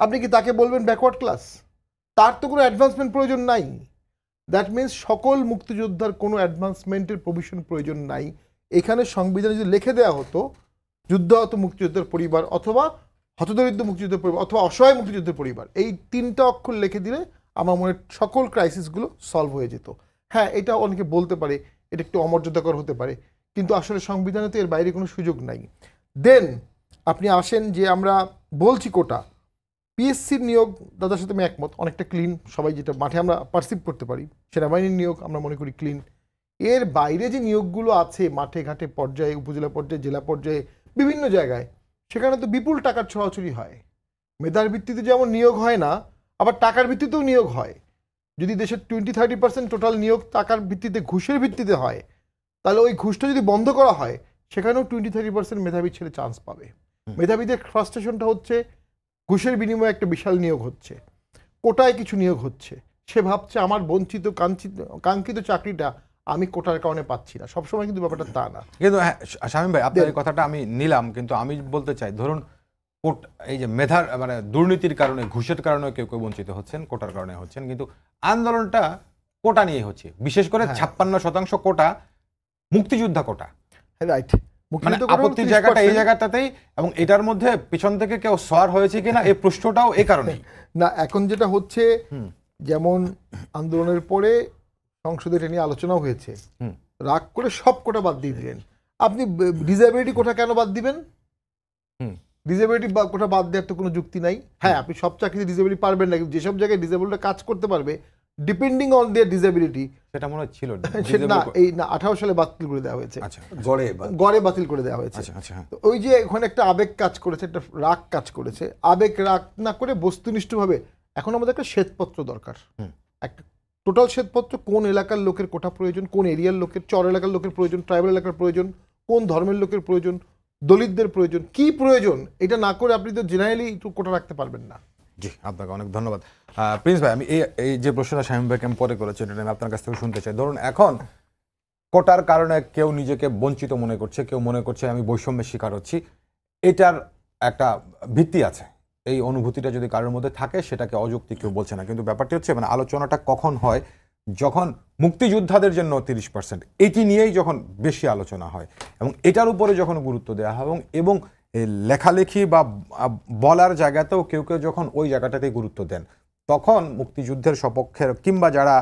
আপনি কি তাকে বলবেন ব্যাকওয়ার্ড ক্লাস? তার তো কোনো অ্যাডভান্সমেন্ট প্রয়োজন নাই। দ্যাট মিনস সকল মুক্তিযোদ্ধার কোনো অ্যাডভান্সমেন্টের প্রভিশন প্রয়োজন নাই। এখানে সংবিধানে যদি লিখে দেওয়া হতো যুদ্ধাহত মুক্তিযোদ্ধার পরিবার অথবা হতদরিদ্র মুক্তিযুদ্ধের পরিবার অথবা অসহায় মুক্তিযুদ্ধের পরিবার, এই 3টা অক্ষর লিখে দিলে আমার মনে হয় সকল ক্রাইসিসগুলো সলভ হয়ে যেত। হ্যাঁ, এটা অনেকে বলতে পারে এটা একটু অমর্যাদাকর হতে পারে, কিন্তু আসলে সংবিধানে তো এর বাইরে কোনো সুযোগ নাই। দেন আপনি আসেন যে আমরা বলছি কোটা, পিএসসির নিয়োগ দাদার সাথে আমি একমত, অনেকটা ক্লিন, সবাই যেটা মাঠে আমরা পারসিভ করতে পারি। সেনাবাহিনীর নিয়োগ আমরা মনে করি ক্লিন। এর বাইরে যে নিয়োগগুলো আছে মাঠে ঘাটে পর্যায়ে, উপজেলা পর্যায়ে, জেলা পর্যায়ে, বিভিন্ন জায়গায়, সেখানে তো বিপুল টাকার ছড়াছড়ি হয়। মেধার ভিত্তিতে যেমন নিয়োগ হয় না, আবার টাকার ভিত্তিতেও নিয়োগ হয়। যদি দেশের 20-30% টোটাল নিয়োগ টাকার ভিত্তিতে, ঘুষের ভিত্তিতে হয়, তাহলে ওই ঘুষটা যদি বন্ধ করা হয়, সেখানেও 20-30% মেধাবী ছেলে চান্স পাবে। মেধাবীদের ফ্রাস্ট্রেশনটা হচ্ছে ঘুষের বিনিময়ে একটা বিশাল নিয়োগ হচ্ছে, কোটায় কিছু নিয়োগ হচ্ছে, সে ভাবছে আমার বঞ্চিত কাঙ্ক্ষিত চাকরিটা আমি কোটার কারণে পাচ্ছি না। সবসময় কিন্তু ব্যাপারটা তা না। কিন্তু হ্যাঁ, শামীম ভাই আপনার এই কথাটা আমি নিলাম, কিন্তু আমি বলতে চাই ধরুন এই যে মেধার মানে দুর্নীতির কারণে, ঘুষের কারণে কেউ কেউ বঞ্চিত হচ্ছেন, কোটার কারণে হচ্ছেন, কিন্তু আন্দোলনটা কোটা নিয়ে হচ্ছে, বিশেষ করে 56% কোটা মুক্তিযোদ্ধা কোটা। রাইট, মানে আপত্তির জায়গাটা এই জায়গাটাতেই, এবং এটার মধ্যে পিছন থেকে কেউ সোয়ার হয়েছে কিনা এই প্রশ্নটাও এই কারণেই না। এখন যেটা হচ্ছে, যেমন আন্দোলনের পরে সংসদে এটা নিয়ে আলোচনাও হয়েছে, রাগ করে সব কোটা বাদ দিয়ে দিলেন। আপনি ডিসেবিলিটি কোটা কেন বাদ দিবেন? ডিসেবিলিটি কোটা বাদ দেওয়ার তো কোনো যুক্তি নাই। হ্যাঁ, আপনি সব চাকরিতে ডিসেবিলিটি পারবেন না, কিন্তু যেসব জায়গায় ডিসেবলটা কাজ করতে পারবে ডিপেন্ডিং অন দেয়ার ডিসেবিলিটি, সেটা মনে ছিল সেটা না, এই না 18 সালে বাতিল করে দেওয়া হয়েছে। আচ্ছা, গড়ে বাতিল করে দেওয়া হয়েছে। আচ্ছা, তো ওই যে ওখানে একটা আবেগ কাজ করেছে, একটা রাগ কাজ করেছে। আবেগ রাগ না করে বস্তুনিষ্ঠভাবে এখন আমাদের একটা শ্বেতপত্র দরকার, একটা টোটাল শ্বেতপত্র, কোন এলাকার লোকের কোটা প্রয়োজন, কোন এরিয়ার লোকের, চর এলাকার লোকের প্রয়োজন, ট্রাইবাল এলাকার প্রয়োজন, কোন ধর্মের লোকের প্রয়োজন, দলিতদের প্রয়োজন, কি প্রয়োজন, এটা না করে আপনি তো জেনারেলি কোটা রাখতে পারবেন না। জি, আপনাকে অনেক ধন্যবাদ। প্রিন্স ভাই, আমি এই যে প্রশ্নটা শামীম ভাইকে আমি পরে করেছি, এটা আমি আপনার কাছ থেকে শুনতে চাই। ধরুন এখন কোটার কারণে কেউ নিজেকে বঞ্চিত মনে করছে, কেউ মনে করছে আমি বৈষম্যের শিকার হচ্ছি, এটার একটা ভিত্তি আছে। এই অনুভূতিটা যদি কারোর মধ্যে থাকে সেটাকে অযৌক্তিক কেউ বলছে না, কিন্তু ব্যাপারটি হচ্ছে মানে আলোচনাটা কখন হয়, যখন মুক্তিযোদ্ধাদের জন্য 30%, এটি নিয়েই যখন বেশি আলোচনা হয় এবং এটার উপরে যখন গুরুত্ব দেওয়া হয়, এবং লেখালেখি বা বলার জায়গাতেও কেউ কেউ যখন ওই জায়গাটাতেই গুরুত্ব দেন, তখন মুক্তিযুদ্ধের সপক্ষের কিংবা যারা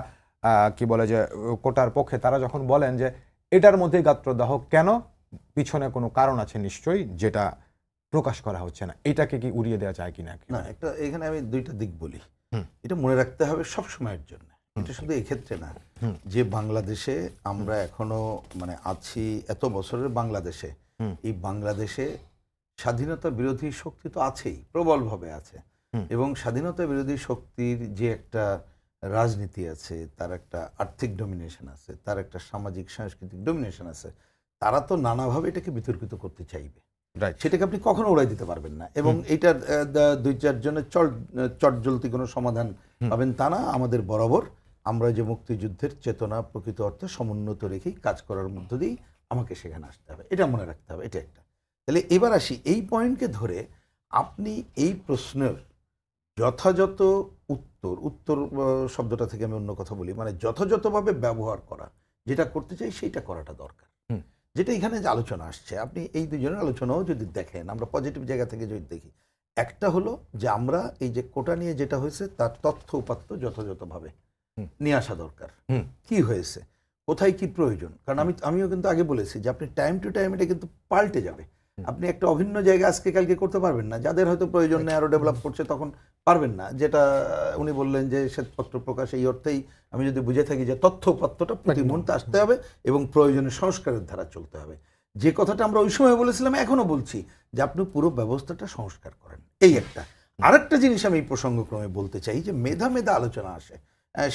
কি বলে যে কোটার পক্ষে, তারা যখন বলেন যে এটার মধ্যেই গাত্রদাহ কেন, পিছনে কোনো কারণ আছে নিশ্চয়ই, যেটা প্রকাশ করা হচ্ছে না, এটাকে কি উড়িয়ে দেওয়া যায় কিনা? না, একটা এখানে আমি দুইটা দিক বলি, এটা মনে রাখতে হবে সব সময়ের জন্য। এটা শুধু এক্ষেত্রে না যে বাংলাদেশে আমরা এখনো মানে আছি, এত বছরের বাংলাদেশে, এই বাংলাদেশে স্বাধীনতা বিরোধী শক্তি তো আছেই, প্রবলভাবে আছে, এবং স্বাধীনতা বিরোধী শক্তির যে একটা রাজনীতি আছে, তার একটা আর্থিক ডমিনেশন আছে, তার একটা সামাজিক সাংস্কৃতিক ডমিনেশন আছে, তারা তো নানাভাবে এটাকে বিতর্কিত করতে চাইবে, সেটাকে আপনি কখনো উড়াই দিতে পারবেন না। এবং এইটার 2-4 জনের চটজলতি কোনো সমাধান পাবেন তা না। আমাদের বরাবর আমরা যে মুক্তিযুদ্ধের চেতনা প্রকৃত অর্থে সমুন্নত রেখেই কাজ করার মধ্য দিয়েই আমাকে সেখানে আসতে হবে, এটা মনে রাখতে হবে। এটা একটা। তাহলে এবার আসি এই পয়েন্টকে ধরে, আপনি এই প্রশ্নের যথাযথ উত্তর শব্দটা থেকে আমি অন্য কথা বলি, মানে যথাযথভাবে ব্যবহার করা, যেটা করতে চাই সেইটা করাটা দরকার। যেটা এখানে যে আলোচনা আসছে, আপনি এই দুজনের আলোচনাও যদি দেখেন, আমরা পজিটিভ জায়গা থেকে যদি দেখি, একটা হলো যে আমরা এই যে কোটা নিয়ে যেটা হয়েছে তার তথ্য উপাত্ত যথাযথভাবে নিয়ে আসা দরকার। কি হয়েছে, কোথায় কি প্রয়োজন, কারণ আমিও কিন্তু আগে বলেছি যে আপনি টাইম টু টাইম এটা কিন্তু পাল্টে যাবে। আপনি একটা অভিন্ন জায়গা আজকে কালকে করতে পারবেন না, যাদের হয়তো প্রয়োজন নেই, আরো ডেভেলপ করছে, তখন পারবেন না। যেটা উনি বললেন যে শ্বেতপত্র প্রকাশ, এই অর্থেই আমি যদি বুঝে থাকি যে তথ্য উপাত্তটা প্রতি মুহূর্তে আসতে হবে এবং প্রয়োজনীয় সংস্কারের ধারা চলতে হবে। যে কথাটা আমরা ওই সময় বলেছিলাম, এখনো বলছি যে আপনি পুরো ব্যবস্থাটা সংস্কার করেন। এই একটা। আরেকটা জিনিস আমি এই প্রসঙ্গক্রমে বলতে চাই যে মেধা আলোচনা আসে,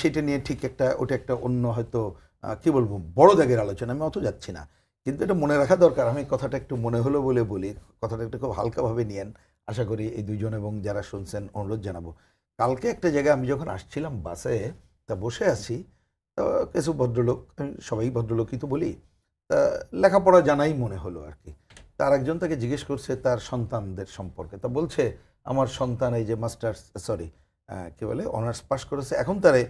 সেটা নিয়ে ঠিক একটা, ওটা একটা অন্য হয়তো কি বলবো বড় দাগের আলোচনা, আমি অত যাচ্ছি না, কিন্তু এটা মনে রাখা দরকার। আমি কথাটা একটু মনে হলো বলে বলি, কথাটা একটু খুব হালকাভাবে নিয়েন, আশা করি এই দুইজন এবং যারা শুনছেন অনুরোধ জানাবো। কালকে একটা জায়গায় আমি যখন আসছিলাম বাসে, তা বসে আছি, তো কিছু ভদ্রলোক, সবাই ভদ্রলোকই তো বলি, তা লেখাপড়া জানাই মনে হলো আর কি। তার একজন তাকে জিজ্ঞেস করছে তার সন্তানদের সম্পর্কে, তা বলছে আমার সন্তান এই যে কি বলে অনার্স পাস করেছে, এখন তারে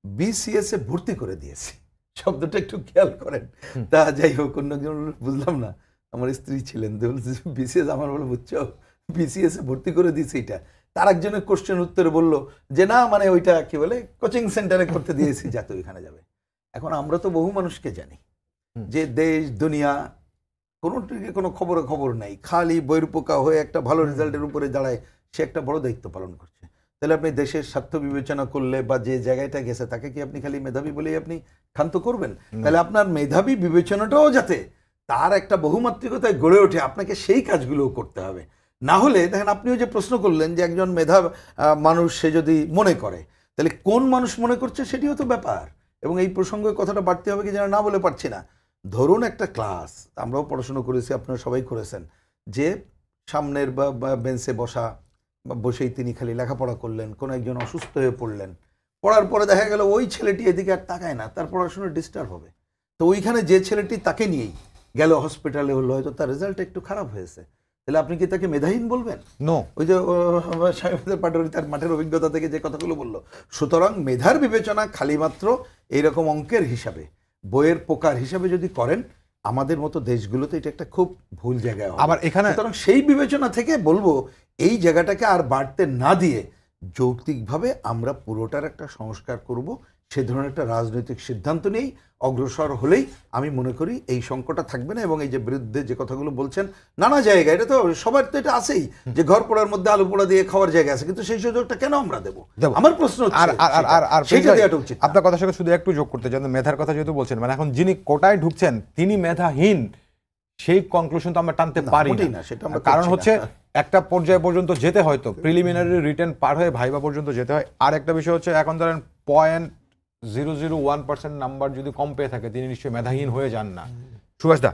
BCS এ ভর্তি করে দিয়েছে। শব্দটা একটু খেয়াল করেন। তা যাই হোক, অন্য বুঝলাম না, আমার স্ত্রী ছিলেন, BCS আমার বলে বুঝছো, বিসিএস এ ভর্তি করে দিয়েছে এটা, তার একজনের কোশ্চেন উত্তরে বললো যে না মানে ওইটা কি বলে কোচিং সেন্টারে করতে দিয়েছি যাতে ওইখানে যাবে। এখন আমরা তো বহু মানুষকে জানি যে দেশ দুনিয়া কোনো খবর নাই, খালি বইয়ের পোকা হয়ে একটা ভালো রেজাল্টের উপরে দাঁড়ায়, সে একটা বড় দায়িত্ব পালন করছে। তাহলে আপনি দেশের স্বার্থ বিবেচনা করলে বা যে জায়গাটা গেছে তাকে কি আপনি খালি মেধাবী বলেই আপনি ক্ষান্ত করবেন? তাহলে আপনার মেধাবী বিবেচনাটাও যাতে তার একটা বহুমাত্রিকতায় গড়ে ওঠে, আপনাকে সেই কাজগুলোও করতে হবে। না হলে দেখেন, আপনিও যে প্রশ্ন করলেন যে একজন মানুষ সে যদি মনে করে, তাহলে কোন মানুষ মনে করছে সেটিও তো ব্যাপার। এবং এই প্রসঙ্গে কথাটা বাড়তে হবে কি যেন না বলে পারছি না। ধরুন একটা ক্লাস, আমরাও পড়াশুনো করেছি, আপনারা সবাই করেছেন, যে সামনের বা বেঞ্চে বসেই তিনি খালি লেখাপড়া করলেন, কোনো একজন অসুস্থ হয়ে পড়লেন, পড়ার পরে দেখা গেল ওই ছেলেটি এদিকে আর তাকায় না, তার পড়াশোনা ডিস্টার্ব হবে। তো ওইখানে যে ছেলেটি তাকে নিয়েই গেল হসপিটালে, হলো হয়তো তার রেজাল্ট একটু খারাপ হয়েছে, তাহলে আপনি কি তাকে মেধাহীন বলবেন? নো। ওই যে সাহেবের পাটোয়ারি তার মাঠের অভিজ্ঞতা থেকে যে কথাগুলো বললো। সুতরাং মেধার বিবেচনা খালি মাত্র এইরকম অঙ্কের হিসাবে, বইয়ের পোকার হিসাবে যদি করেন, আমাদের মতো দেশগুলোতে এটা একটা খুব ভুল জায়গায় হবে। আবার এখানে সুতরাং সেই বিবেচনা থেকে বলবো এই জায়গাটাকে আর বাড়তে না দিয়ে যৌক্তিকভাবে আমরা পুরোটার একটা সংস্কার করব, সে ধরনের একটা রাজনৈতিক সিদ্ধান্ত নিয়েই অগ্রসর হলেই আমি মনে করি এই সংকটটা থাকবে না। এবং এই যে বিরুদ্ধে যে কথাগুলো বলছেন নানা জায়গায়, এটা তো সবার তো এটা আছেই যে ঘর পোড়ার মধ্যে আলু পোড়া দিয়ে খাওয়ার জায়গা আছে, কিন্তু সেই সুযোগটা কেন আমরা দেবো? আমার প্রশ্ন সেটা দেওয়াটা উচিত। আপনার কথার সঙ্গে শুধু একটু যোগ করতে চান, মেধার কথা যেহেতু বলছেন, মানে এখন যিনি কোটায় ঢুকছেন তিনি মেধাহীন, সেই কনক্লুশন তো আমরা টানতে পারি না। কারণ হচ্ছে একটা পর্যায় পর্যন্ত যেতে হয়তো, প্রিলিমিনারি রিটেন পার হয়ে ভাইবা পর্যন্ত যেতে হয়। আর একটা বিষয় হচ্ছে, এখন ধরেন 0.001% নাম্বার যদি কম পেয়ে থাকে, তিনি নিশ্চয়ই মেধাহীন হয়ে যান না। সুভাষ দা,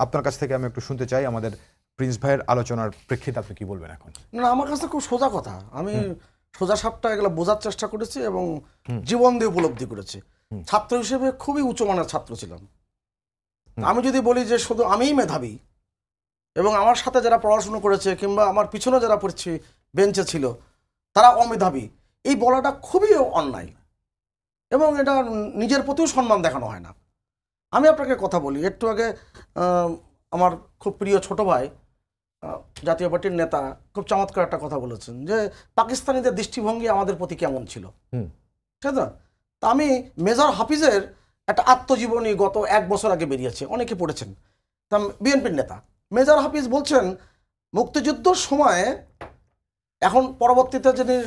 আপনার কাছ থেকে আমি একটু শুনতে চাই আমাদের প্রিন্স ভাইয়ের আলোচনার প্রেক্ষিতে আপনি কি বলবেন এখন? না, আমার কাছে খুব সোজা কথা, আমি সোজা সাপটা এগুলো বোঝার চেষ্টা করেছি এবং জীবন দিয়ে উপলব্ধি করেছি। ছাত্র হিসেবে খুবই উচ্চমানের ছাত্র ছিলাম। আমি যদি বলি যে শুধু আমিই মেধাবী এবং আমার সাথে যারা পড়াশুনো করেছে কিংবা আমার পিছনে যারা পড়ছে বেঞ্চে ছিল তারা অমেধাবী, এই বলাটা খুবই অন্যায় এবং এটা নিজের প্রতিও সম্মান দেখানো হয় না। আমি আপনাকে কথা বলি, একটু আগে আমার খুব প্রিয় ছোট ভাই জাতীয় পার্টির নেতা খুব চমৎকার একটা কথা বলেছেন যে পাকিস্তানিদের দৃষ্টিভঙ্গি আমাদের প্রতি কেমন ছিল, ঠিক না? তা আমি মেজর হাফিজের একটা আত্মজীবনী গত 1 বছর আগে বেরিয়েছে, অনেকে পড়েছেন, তা বিএনপির নেতা মেজর হাফিজ বলছেন মুক্তিযুদ্ধর সময়ে, এখন পরবর্তীতে যিনি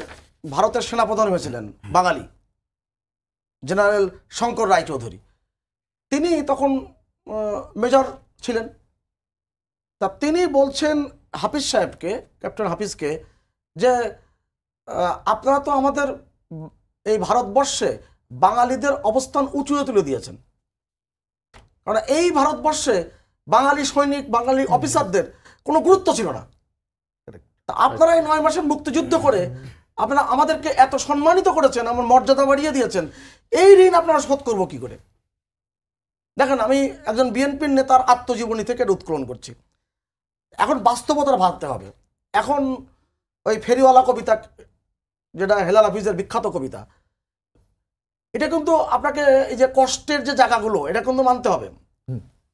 ভারতের সেনাপ্রধান হয়েছিলেন বাঙালি জেনারেল শঙ্কর রায়চৌধুরী, তিনি তখন মেজর ছিলেন। তা তিনি বলছেন হাফিজ সাহেবকে, ক্যাপ্টেন হাফিজকে, যে আপনারা তো আমাদের এই ভারতবর্ষে বাঙালিদের অবস্থান উঁচুয়ে তুলে দিয়েছেন, কারণ এই ভারতবর্ষে বাঙালি সৈনিক বাঙালি অফিসারদের কোনো গুরুত্ব ছিল না। তা আপনারা এই 9 মাসের মুক্তিযুদ্ধ করে আপনারা আমাদেরকে এত সম্মানিত করেছেন, আমার মর্যাদা বাড়িয়ে দিয়েছেন, এই ঋণ আপনারা শোধ করবো কি করে? দেখেন, আমি একজন বিএনপির নেতার আত্মজীবনী থেকে উৎকলন করছি। এখন বাস্তবতার ভাবতে হবে। এখন ওই ফেরিওয়ালা কবিতা, যেটা হেলাল হাফিজের বিখ্যাত কবিতা, এটা কিন্তু আপনাকে এই যে কষ্টের যে জায়গাগুলো, এটা কিন্তু মানতে হবে।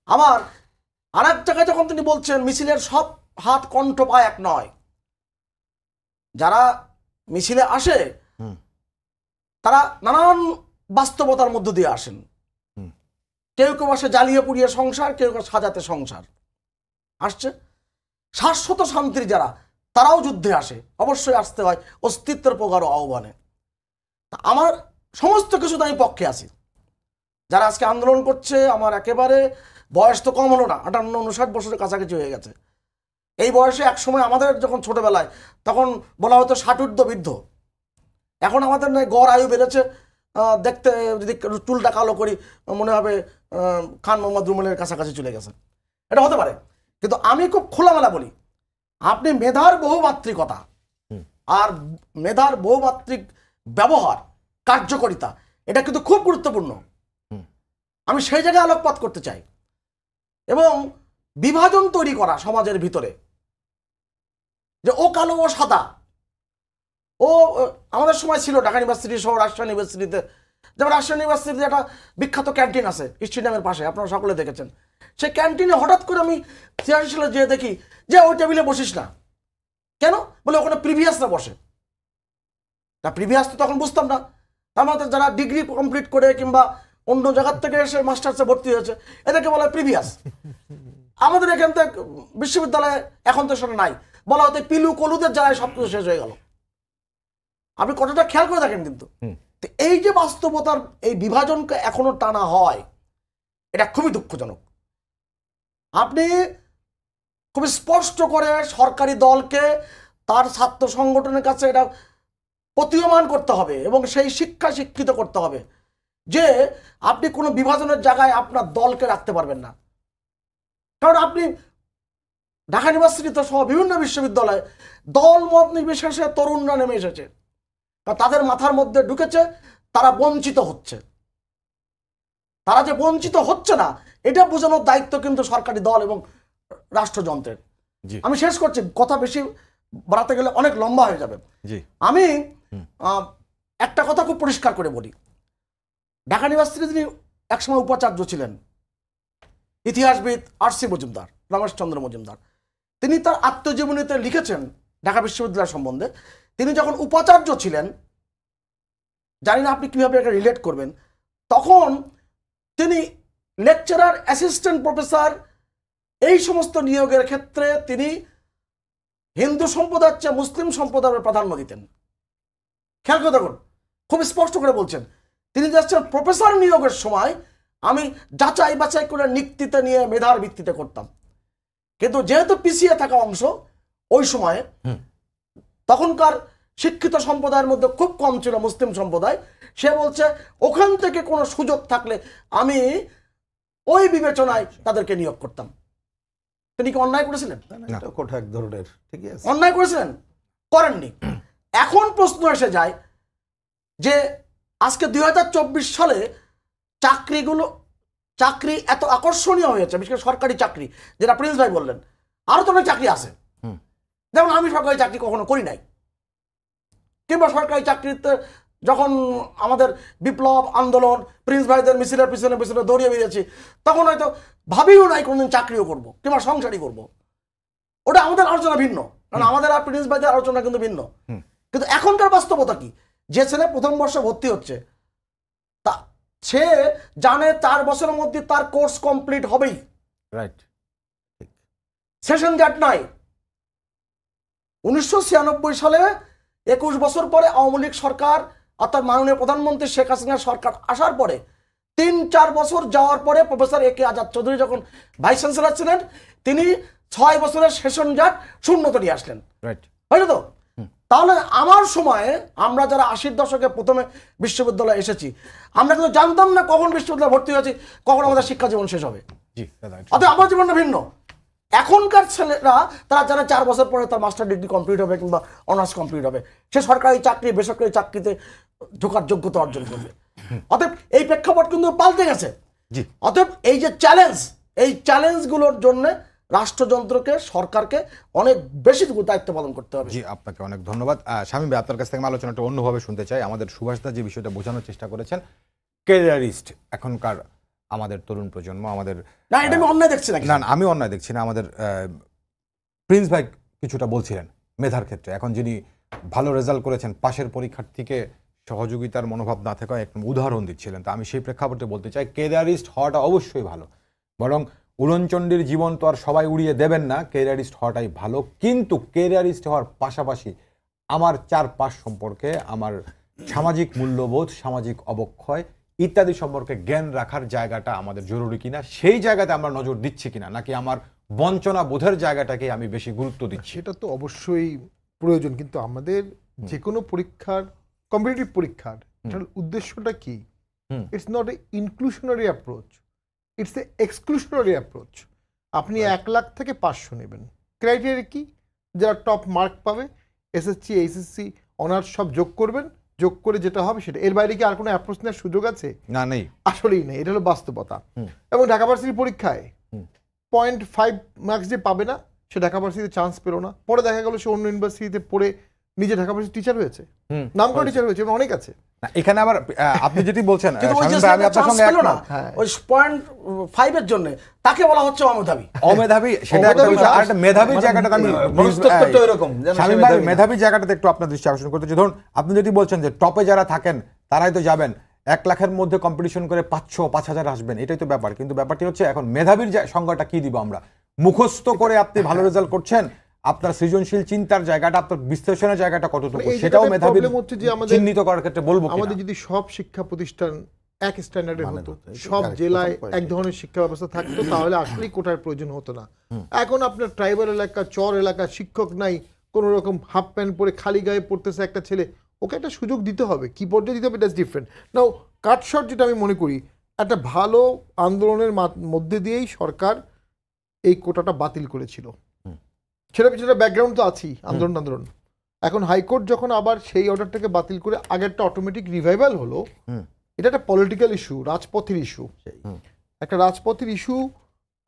আবার আর এক জায়গায় যখন তিনি বলছেন মিছিলের সব হাত কণ্ঠ পা এক নয়, যারা মিছিলে আসে তারা নানান বাস্তবতার মধ্য দিয়ে আসেন। কেউ কেউ আসে জ্বালিয়ে পুড়িয়ে সংসার, কেউ কেউ সাজাতে সংসার আসছে। শাশ্বত শান্তির যারা, তারাও যুদ্ধে আসে, অবশ্যই আসতে হয় অস্তিত্বের প্রগাঢ় আহ্বানে। আমার সমস্ত কিছুতে আমি পক্ষে আছি। যারা আজকে আন্দোলন করছে, আমার একেবারে বয়স তো কম হলো না, 58-59 বছরের কাছাকাছি হয়ে গেছে। এই বয়সে এক সময় আমাদের যখন ছোটবেলায় তখন বলা হতো 60 ঊর্ধ্ব বৃদ্ধ, এখন আমাদের গড় আয়ু বেড়েছে। দেখতে যদি চুলটা কালো করি মনে হবে খান মোহাম্মদ রুমেলের কাছাকাছি চলে গেছে, এটা হতে পারে। কিন্তু আমি খুব খোলামেলা বলি, আপনি মেধার বহুমাত্রিকতা আর মেধার বহুমাত্রিক ব্যবহার, কার্যকারিতা, এটা কিন্তু খুব গুরুত্বপূর্ণ। আমি সেই জায়গায় আলোকপাত করতে চাই এবং বিভাজন তৈরি করা সমাজের ভিতরে, যে ও কালো ও সাদা। ও আমাদের সময় ছিল ঢাকা ইউনিভার্সিটি সহ রাজশাহী ইউনিভার্সিটিতে, যেমন রাজশাহী ইউনিভার্সিটিতে একটা বিখ্যাত ক্যান্টিন আছে স্টেডিয়ামের পাশে, আপনারা সকলে দেখেছেন। সেই ক্যান্টিনে হঠাৎ করে আমি 83 সালে যেয়ে দেখি যে ওই টেবিলে বসিস না, কেন বলে ওখানে প্রিভিয়াসরা বসে। তা প্রিভিয়াস তো তখন বুঝতাম না, আমাদের যারা ডিগ্রি কমপ্লিট করে কিংবা অন্য জায়গার থেকে এসে মাস্টার্সে ভর্তি হয়েছে এদেরকে বলা হয় প্রিভিয়াস। আমাদের এখান থেকে বিশ্ববিদ্যালয়ে এখন তো সেটা নাই, বলা হতো পিলু কলুদের জ্বালায় সব কিছু শেষ হয়ে গেল। আপনি কতটা খেয়াল করে থাকেন কিন্তু এই যে বাস্তবতার এই বিভাজনকে এখনো টানা হয়, এটা খুবই দুঃখজনক। আপনি খুবই স্পষ্ট করে সরকারি দলকে তার ছাত্র সংগঠনের কাছে এটা প্রতীয়মান করতে হবে এবং সেই শিক্ষা শিক্ষিত করতে হবে যে আপনি কোনো বিভাজনের জায়গায় আপনার দলকে রাখতে পারবেন না। কারণ আপনি ঢাকা ইউনিভার্সিটি সহ বিভিন্ন বিশ্ববিদ্যালয়ে দল মত নির্বিশেষে তরুণরা নেমে এসেছে, তাদের মাথার মধ্যে ঢুকেছে তারা বঞ্চিত হচ্ছে। তারা যে বঞ্চিত হচ্ছে না এটা বোঝানোর দায়িত্ব কিন্তু সরকারি দল এবং রাষ্ট্রযন্ত্রের। আমি শেষ করছি, কথা বেশি বাড়াতে গেলে অনেক লম্বা হয়ে যাবে। আমি একটা কথা খুব পরিষ্কার করে বলি, ঢাকা ইউনিভার্সিটি তিনি একসময় উপাচার্য ছিলেন ইতিহাসবিদ আর.সি. মজুমদার, রমেশচন্দ্র মজুমদার। তিনি তার আত্মজীবনীতে লিখেছেন ঢাকা বিশ্ববিদ্যালয় সম্বন্ধে, তিনি যখন উপাচার্য ছিলেন, জানি না আপনি কিভাবে এটা রিলেট করবেন, তখন তিনি লেকচারার, অ্যাসিস্ট্যান্ট প্রফেসর এই সমস্ত নিয়োগের ক্ষেত্রে তিনি হিন্দু সম্প্রদায়ের চেয়ে মুসলিম সম্প্রদায়ের প্রাধান্য দিতেন। খেয়াল করে দেখুন, খুব স্পষ্ট করে বলছেন, তিনি যাচ্ছেন প্রফেসর নিয়োগের সময় আমি যাচাই বাছাই করে নিক্তিতে নিয়ে মেধার ভিত্তিতে করতাম। কিন্তু যেহেতু পিছিয়ে থাকা অংশ ওই সময়ে, তখনকার শিক্ষিত সম্প্রদায়ের মধ্যে খুব কম ছিল মুসলিম সম্প্রদায়, সে বলছে ওখান থেকে কোনো সুযোগ থাকলে আমি ওই বিবেচনায় তাদেরকে নিয়োগ করতাম। তিনি কি অন্যায় করেছিলেন? এক ধরনের ঠিকই আছে, অন্যায় করেছিলেন? করেননি। এখন প্রশ্ন এসে যায় যে আজকে 2024 সালে চাকরি এত আকর্ষণীয় হয়েছে, বিশেষ করে সরকারি চাকরি, যেটা প্রিন্স ভাই বললেন, আরো তো অনেক চাকরি আছে। যেমন আমি সরকারি চাকরি কখনো করি নাই, কিংবা সরকারি চাকরিতে যখন আমাদের বিপ্লব আন্দোলন, প্রিন্স ভাইদের মিছিলের পিছনে পিছনে দৌড়িয়ে বেরিয়েছি, তখন হয়তো ভাবিও নাই কোনদিন চাকরিও করবো কিংবা সংসারই করবো। ওটা আমাদের আলোচনা ভিন্ন, কারণ আমাদের আর প্রিন্স ভাইদের আলোচনা কিন্তু ভিন্ন। কিন্তু এখনকার বাস্তবতা কি, যে ছেলে প্রথম বর্ষে ভর্তি হচ্ছে তা সে জানে 4 বছরের মধ্যে তার কোর্স কমপ্লিট হবেই, রাইট? সেশন জট নাই। 1996 সালে 21 বছর পরে আওয়ামী লীগ সরকার অর্থাৎ মাননীয় প্রধানমন্ত্রী শেখ হাসিনা সরকার আসার পরে 3-4 বছর যাওয়ার পরে প্রফেসর এ কে আজাদ চৌধুরী যখন ভাইস চ্যান্সেলর ছিলেন, তিনি 6 বছরের সেশন জট শূন্যতে নিয়ে আসলেন, রাইট? হয়তো তো? তাহলে আমার সময়ে আমরা যারা 80-র দশকে প্রথমে বিশ্ববিদ্যালয়ে এসেছি, আমরা কিন্তু জানতাম না কখন বিশ্ববিদ্যালয়ে ভর্তি হয়েছি, কখন আমাদের শিক্ষা জীবন শেষ হবে। অর্থাৎ আমার জীবনটা ভিন্ন। এখনকার ছেলেরা তারা জানে 4 বছর পরে তার মাস্টার ডিগ্রি কমপ্লিট হবে কিংবা অনার্স কমপ্লিট হবে, সে সরকারি চাকরি বেসরকারি চাকরিতে ঢোকার যোগ্যতা অর্জন করবে। অতএব এই প্রেক্ষাপট কিন্তু পাল্টে গেছে। অতএব এই যে চ্যালেঞ্জ, এই চ্যালেঞ্জগুলোর জন্য রাষ্ট্রযন্ত্রকে, সরকারকে অনেক বেশি দায়িত্ব পালন করতে হবে। জি, আপনাকে অনেক ধন্যবাদ। শামীম ভাই, আপনার কাছ থেকে আলোচনাটা অন্যভাবে শুনতে চাই। আমাদের সুভাষদা যে বিষয়টা বোঝানোর চেষ্টা করেছেন, ক্যারিয়ারিস্ট এখনকার আমাদের তরুণ প্রজন্ম, আমাদের না, এটা আমি অন্যায় দেখছি না। না, আমি অন্যায় দেখছি না। আমাদের প্রিন্স ভাই কিছুটা বলছিলেন মেধার ক্ষেত্রে, এখন যিনি ভালো রেজাল্ট করেছেন, পাশের পরীক্ষার্থীকে সহযোগিতার মনোভাব না থাকা একদম উদাহরণ দিচ্ছিলেন। তো আমি সেই প্রেক্ষাপটে বলতে চাই, ক্যারিয়ারিস্ট হওয়াটা অবশ্যই ভালো, বরং উড়নচণ্ডীর জীবন তো আর সবাই উড়িয়ে দেবেন না, ক্যারিয়ারিস্ট হওয়াটাই ভালো। কিন্তু ক্যারিয়ারিস্ট হওয়ার পাশাপাশি আমার চারপাশ সম্পর্কে, আমার সামাজিক মূল্যবোধ, সামাজিক অবক্ষয় ইত্যাদি সম্পর্কে জ্ঞান রাখার জায়গাটা আমাদের জরুরি কিনা, সেই জায়গাতে আমরা নজর দিচ্ছি কিনা, নাকি আমার বঞ্চনা বোধের জায়গাটাকে আমি বেশি গুরুত্ব দিচ্ছি। সেটা তো অবশ্যই প্রয়োজন, কিন্তু আমাদের যে কোনো পরীক্ষার, কম্পিটিটিভ পরীক্ষার উদ্দেশ্যটা কি? It's not a inclusionary approach, it's a exclusionary approach. আপনি 1 লাখ থেকে 500 নেবেন, ক্রাইটেরিয়া কি? যারা টপ মার্ক পাবে, এসএসসি এইচএসসি অনার্স সব যোগ করবেন, যোগ করে যেটা হবে সেটা। এর বাইরে কি আর কোনো অ্যাপ্রোচ নেওয়ার সুযোগ আছে? না, নেই, আসলেই নেই। এটা হলো বাস্তবতা। এবং ঢাকা ভার্সিটির পরীক্ষায় 0.5 মার্কস যে পাবে না, সে ঢাকা ভার্সিটিতে চান্স পেল না, পরে দেখা গেল সে অন্য ইউনিভার্সিটিতে পড়ে নিজে ঢাকা ভার্সিটি টিচার হয়েছে, নাম করা টিচার হয়েছে, এবং অনেক আছে। না, এখানে আবার আপনি যেটি বলছেন কিন্তু ওই যে শামীম ভাই, আমি আপনার সঙ্গে পেল না, একমত। ওই 0.5 এর জন্য তাকে বলা হচ্ছে অমেধাবী। অমেধাবী সেটা একটা বিষয়, আর একটা মেধাবীর জায়গাটা আমি মনস্তত্ত্বটা এরকম যেন সে শামীম ভাই মেধাবী না। মেধাবীর জায়গাটাতে একটু আপনার দৃষ্টি আকর্ষণ করতে চাই। ধরুন আপনি যদি বলছেন যে টপে যারা থাকেন তারাই তো যাবেন, 1 লাখের মধ্যে কম্পিটিশন করে 500-5000 আসবেন, এটাই তো ব্যাপার। কিন্তু ব্যাপারটি হচ্ছে এখন মেধাবীর সংজ্ঞাটা কি দিব আমরা? মুখস্থ করে আপনি ভালো রেজাল্ট করছেন, আপনার সৃজনশীল চিন্তার জায়গাটা, আপনার বিশ্লেষণের জায়গাটা কতটুকু, এই সেটাও জায়গাটায় মেধাবী problem হচ্ছে যে আমাদের- চিহ্নিত করার ক্ষেত্রে বলবো কিনা? আমাদের যদি সব শিক্ষা প্রতিষ্ঠান এক স্ট্যান্ডার্ডের মানে হতো, হতো, এই সব correct, জেলায় প্রথম point। এক ধরনের শিক্ষা ব্যবস্থা থাকতো, তাহলে আসলেই কোটার প্রয়োজন হতো না। এখন আপনার ট্রাইবাল এলাকা, চর এলাকা, শিক্ষক নাই, কোনো রকম হাফ প্যান্ট পরে খালি গায়ে পড়তেছে একটা ছেলে, ওকে একটা সুযোগ দিতে হবে। কি পর্যায়ে দিতে হবে, দ্যাটস ডিফারেন্ট। নাও কাটশট যেটা আমি মনে করি, একটা ভালো আন্দোলনের মধ্যে দিয়েই সরকার এই কোটাটা বাতিল করেছিল। সেটা পিছনে ব্যাকগ্রাউন্ড তো আছেই, আন্দোলন। এখন হাইকোর্ট যখন আবার সেই অর্ডারটাকে বাতিল করে আগেরটা অটোমেটিক রিভাইভাল হলো, এটা একটা পলিটিক্যাল ইস্যু, রাজপথের ইস্যু। একটা রাজপথের ইস্যু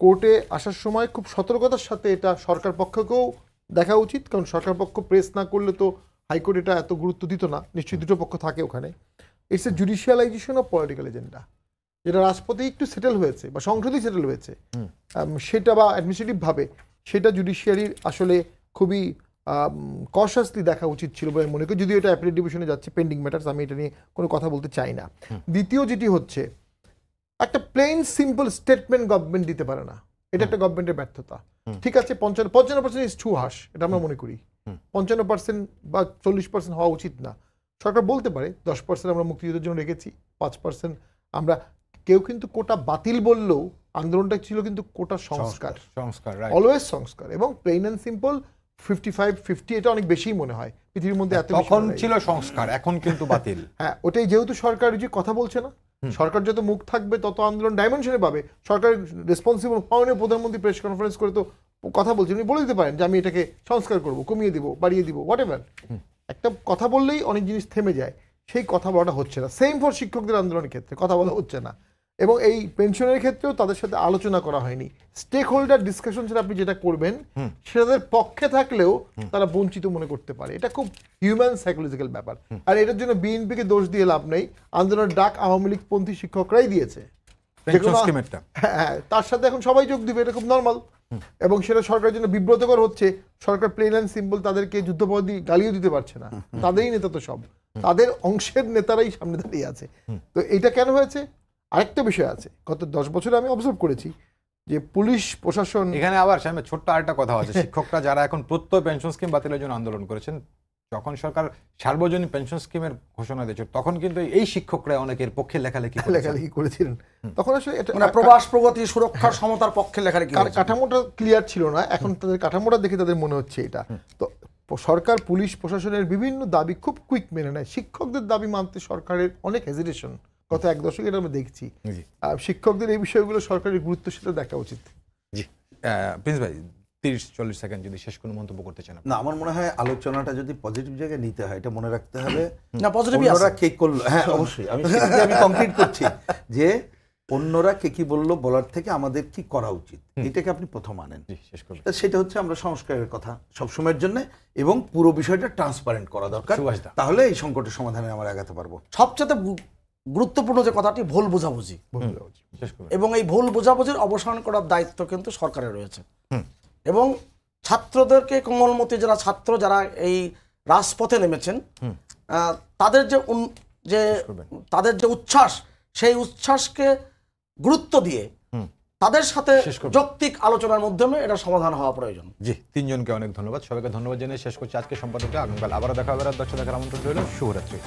কোর্টে আসার সময় খুব সতর্কতার সাথে এটা সরকার পক্ষকেও দেখা উচিত, কারণ সরকার পক্ষ প্রেস না করলে তো হাইকোর্ট এটা এত গুরুত্ব দিত না। নিশ্চয়ই দুটো পক্ষ থাকে ওখানে। It's a judicialization of political agenda, যেটা রাজপথে একটু সেটেল হয়েছে বা সংসদেই সেটেল হয়েছে, সেটা বা অ্যাডমিনিস্ট্রেটিভভাবে সেটা জুডিশিয়ারির আসলে খুবই কশাসলি দেখা উচিত ছিল বলে মনে করি। যদিও এটা অ্যাপিলেট ডিভিশনে যাচ্ছে, পেন্ডিং ম্যাটার্স, আমি এটা নিয়ে কোনো কথা বলতে চাই না। দ্বিতীয় যেটি হচ্ছে, একটা প্লেন সিম্পল স্টেটমেন্ট গভর্নমেন্ট দিতে পারে না, এটা একটা গভর্নমেন্টের ব্যর্থতা। ঠিক আছে, 55% ইজ টু হার্শ, এটা আমরা মনে করি। 55% বা 40% হওয়া উচিত না। সরকার বলতে পারে 10% আমরা মুক্তিযুদ্ধের জন্য রেখেছি, 5% আমরা। কেউ কিন্তু কোটা বাতিল বললেও আন্দোলনটা ছিল কিন্তু কোটা সংস্কার, অলওয়েজ সংস্কার, এবং প্লেন অ্যান্ড সিম্পল 55-50 এটা অনেক বেশি মনে হয় পৃথিবীর মধ্যে। এত তখন ছিল সংস্কার, এখন কিন্তু বাতিল। হ্যাঁ, ওটাই যেহেতু সরকার যে কথা বলছে না, সরকার যত মুখ থাকবে তত আন্দোলন ডাইমেনশনে পাবে। সরকার রেসপন্সিবল হওয়ার প্রধানমন্ত্রী প্রেস কনফারেন্স করে তো কথা বলছেন, উনি বলে দিতে পারেন যে আমি এটাকে সংস্কার করবো, কমিয়ে দিব, বাড়িয়ে দিব, হোয়াট এভার। একটা কথা বললেই অনেক জিনিস থেমে যায়, সেই কথা বলাটা হচ্ছে না। সেম ফর শিক্ষকদের আন্দোলনের ক্ষেত্রে কথা বলা হচ্ছে না, এবং এই পেনশনের ক্ষেত্রেও তাদের সাথে আলোচনা করা হয়নি। স্টেক হোল্ডার ডিসকাশন সেটা আপনি যেটা করবেন সেটাদের পক্ষে থাকলেও তারা বঞ্চিত মনে করতে পারে। এটা খুব হিউম্যান সাইকোলজিক্যাল ব্যাপার। আর এটার জন্য বিএনপিকে দোষ দিয়ে লাভ নেই, আন্দোলনের ডাক আওয়ামী লীগ পন্থী শিক্ষকরাই দিয়েছে। হ্যাঁ, তার সাথে এখন সবাই যোগ দিবে, এটা খুব নর্মাল। এবং সেটা সরকারের জন্য বিব্রতকর হচ্ছে। সরকার প্লেন অ্যান্ড সিম্পল তাদেরকে যুদ্ধপরাধী গালিও দিতে পারছে না, তাদেরই নেতা তো সব, তাদের অংশের নেতারাই সামনে দাঁড়িয়ে আছে। তো এটা কেন হয়েছে? আরেকটা বিষয় আছে, গত 10 বছরে আমি অবজার্ভ করেছি যে পুলিশ প্রশাসন, এখানে আবার সামনে ছোট্ট আরেকটা কথা আছে, শিক্ষকরা যারা এখন প্রত্যয় পেনশন স্কিম বাতিলের জন্য আন্দোলন করেছেন, যখন সরকার সার্বজনীন পেনশন স্কিমের ঘোষণা দিয়েছে, তখন কিন্তু এই শিক্ষকরা অনেকের পক্ষে লেখালেখি করেছিলেন। তখন আসলে এটা প্রবাস প্রগতি সুরক্ষার সমতার পক্ষে লেখালেখি, কাঠামোটা ক্লিয়ার ছিল না। এখন তাদের কাঠামোটা দেখে তাদের মনে হচ্ছে এটা। তো সরকার পুলিশ প্রশাসনের বিভিন্ন দাবি খুব কুইক মেনে নেয়। শিক্ষকদের দাবি মানতে সরকারের অনেক হেজিটেশন, গত 1 দশক এটা আমরা দেখছি। শিক্ষকদের এই বিষয়গুলো সরকারের গুরুত্বের সাথে দেখা উচিত। জি প্রিন্স ভাই, 30-40 সেকেন্ড যদি শেষ কোনো মন্তব্য করতে চান। না, আমার মনে হয় আলোচনাটা যদি পজিটিভ জায়গায় নিতে হয়, এটা মনে রাখতে হবে। না, পজিটিভ অন্যরা কে করলো, হ্যাঁ অবশ্যই আমি কমপ্লিট করছি যে অন্যরা কে কি বললো বলার থেকে আমাদের কি করা উচিত, এটাকে আপনি প্রথম আনেন। শেষ করবেন। সেটা হচ্ছে আমরা সংস্কারের কথা সবসময়ের জন্য, এবং পুরো বিষয়টা ট্রান্সপারেন্ট করা দরকার, তাহলে এই সংকটের সমাধানে আমরা আগাতে পারবো। সবচেয়ে গুরুত্বপূর্ণ যে কথাটি, ভুল বোঝাবুঝি, এবং এই ভুল বোঝাবুঝির অবসান করার দায়িত্ব কিন্তু সরকারের রয়েছে। এবং ছাত্রদেরকে, কোমলমতি যারা ছাত্র, যারা এই রাজপথে নেমেছেন, তাদের যে উচ্ছ্বাস, সেই উচ্ছ্বাসকে গুরুত্ব দিয়ে তাদের সাথে যৌক্তিক আলোচনার মাধ্যমে এটা সমাধান হওয়া প্রয়োজন। জি, 3 জনকে অনেক ধন্যবাদ। সবাইকে ধন্যবাদ জানিয়ে শেষ করছি আজকে সম্পাদককে। আগামীকাল আবারও দেখা হবে, রাত 10টায় দেখার আমন্ত্রণ রইল। শুভরাত্রি।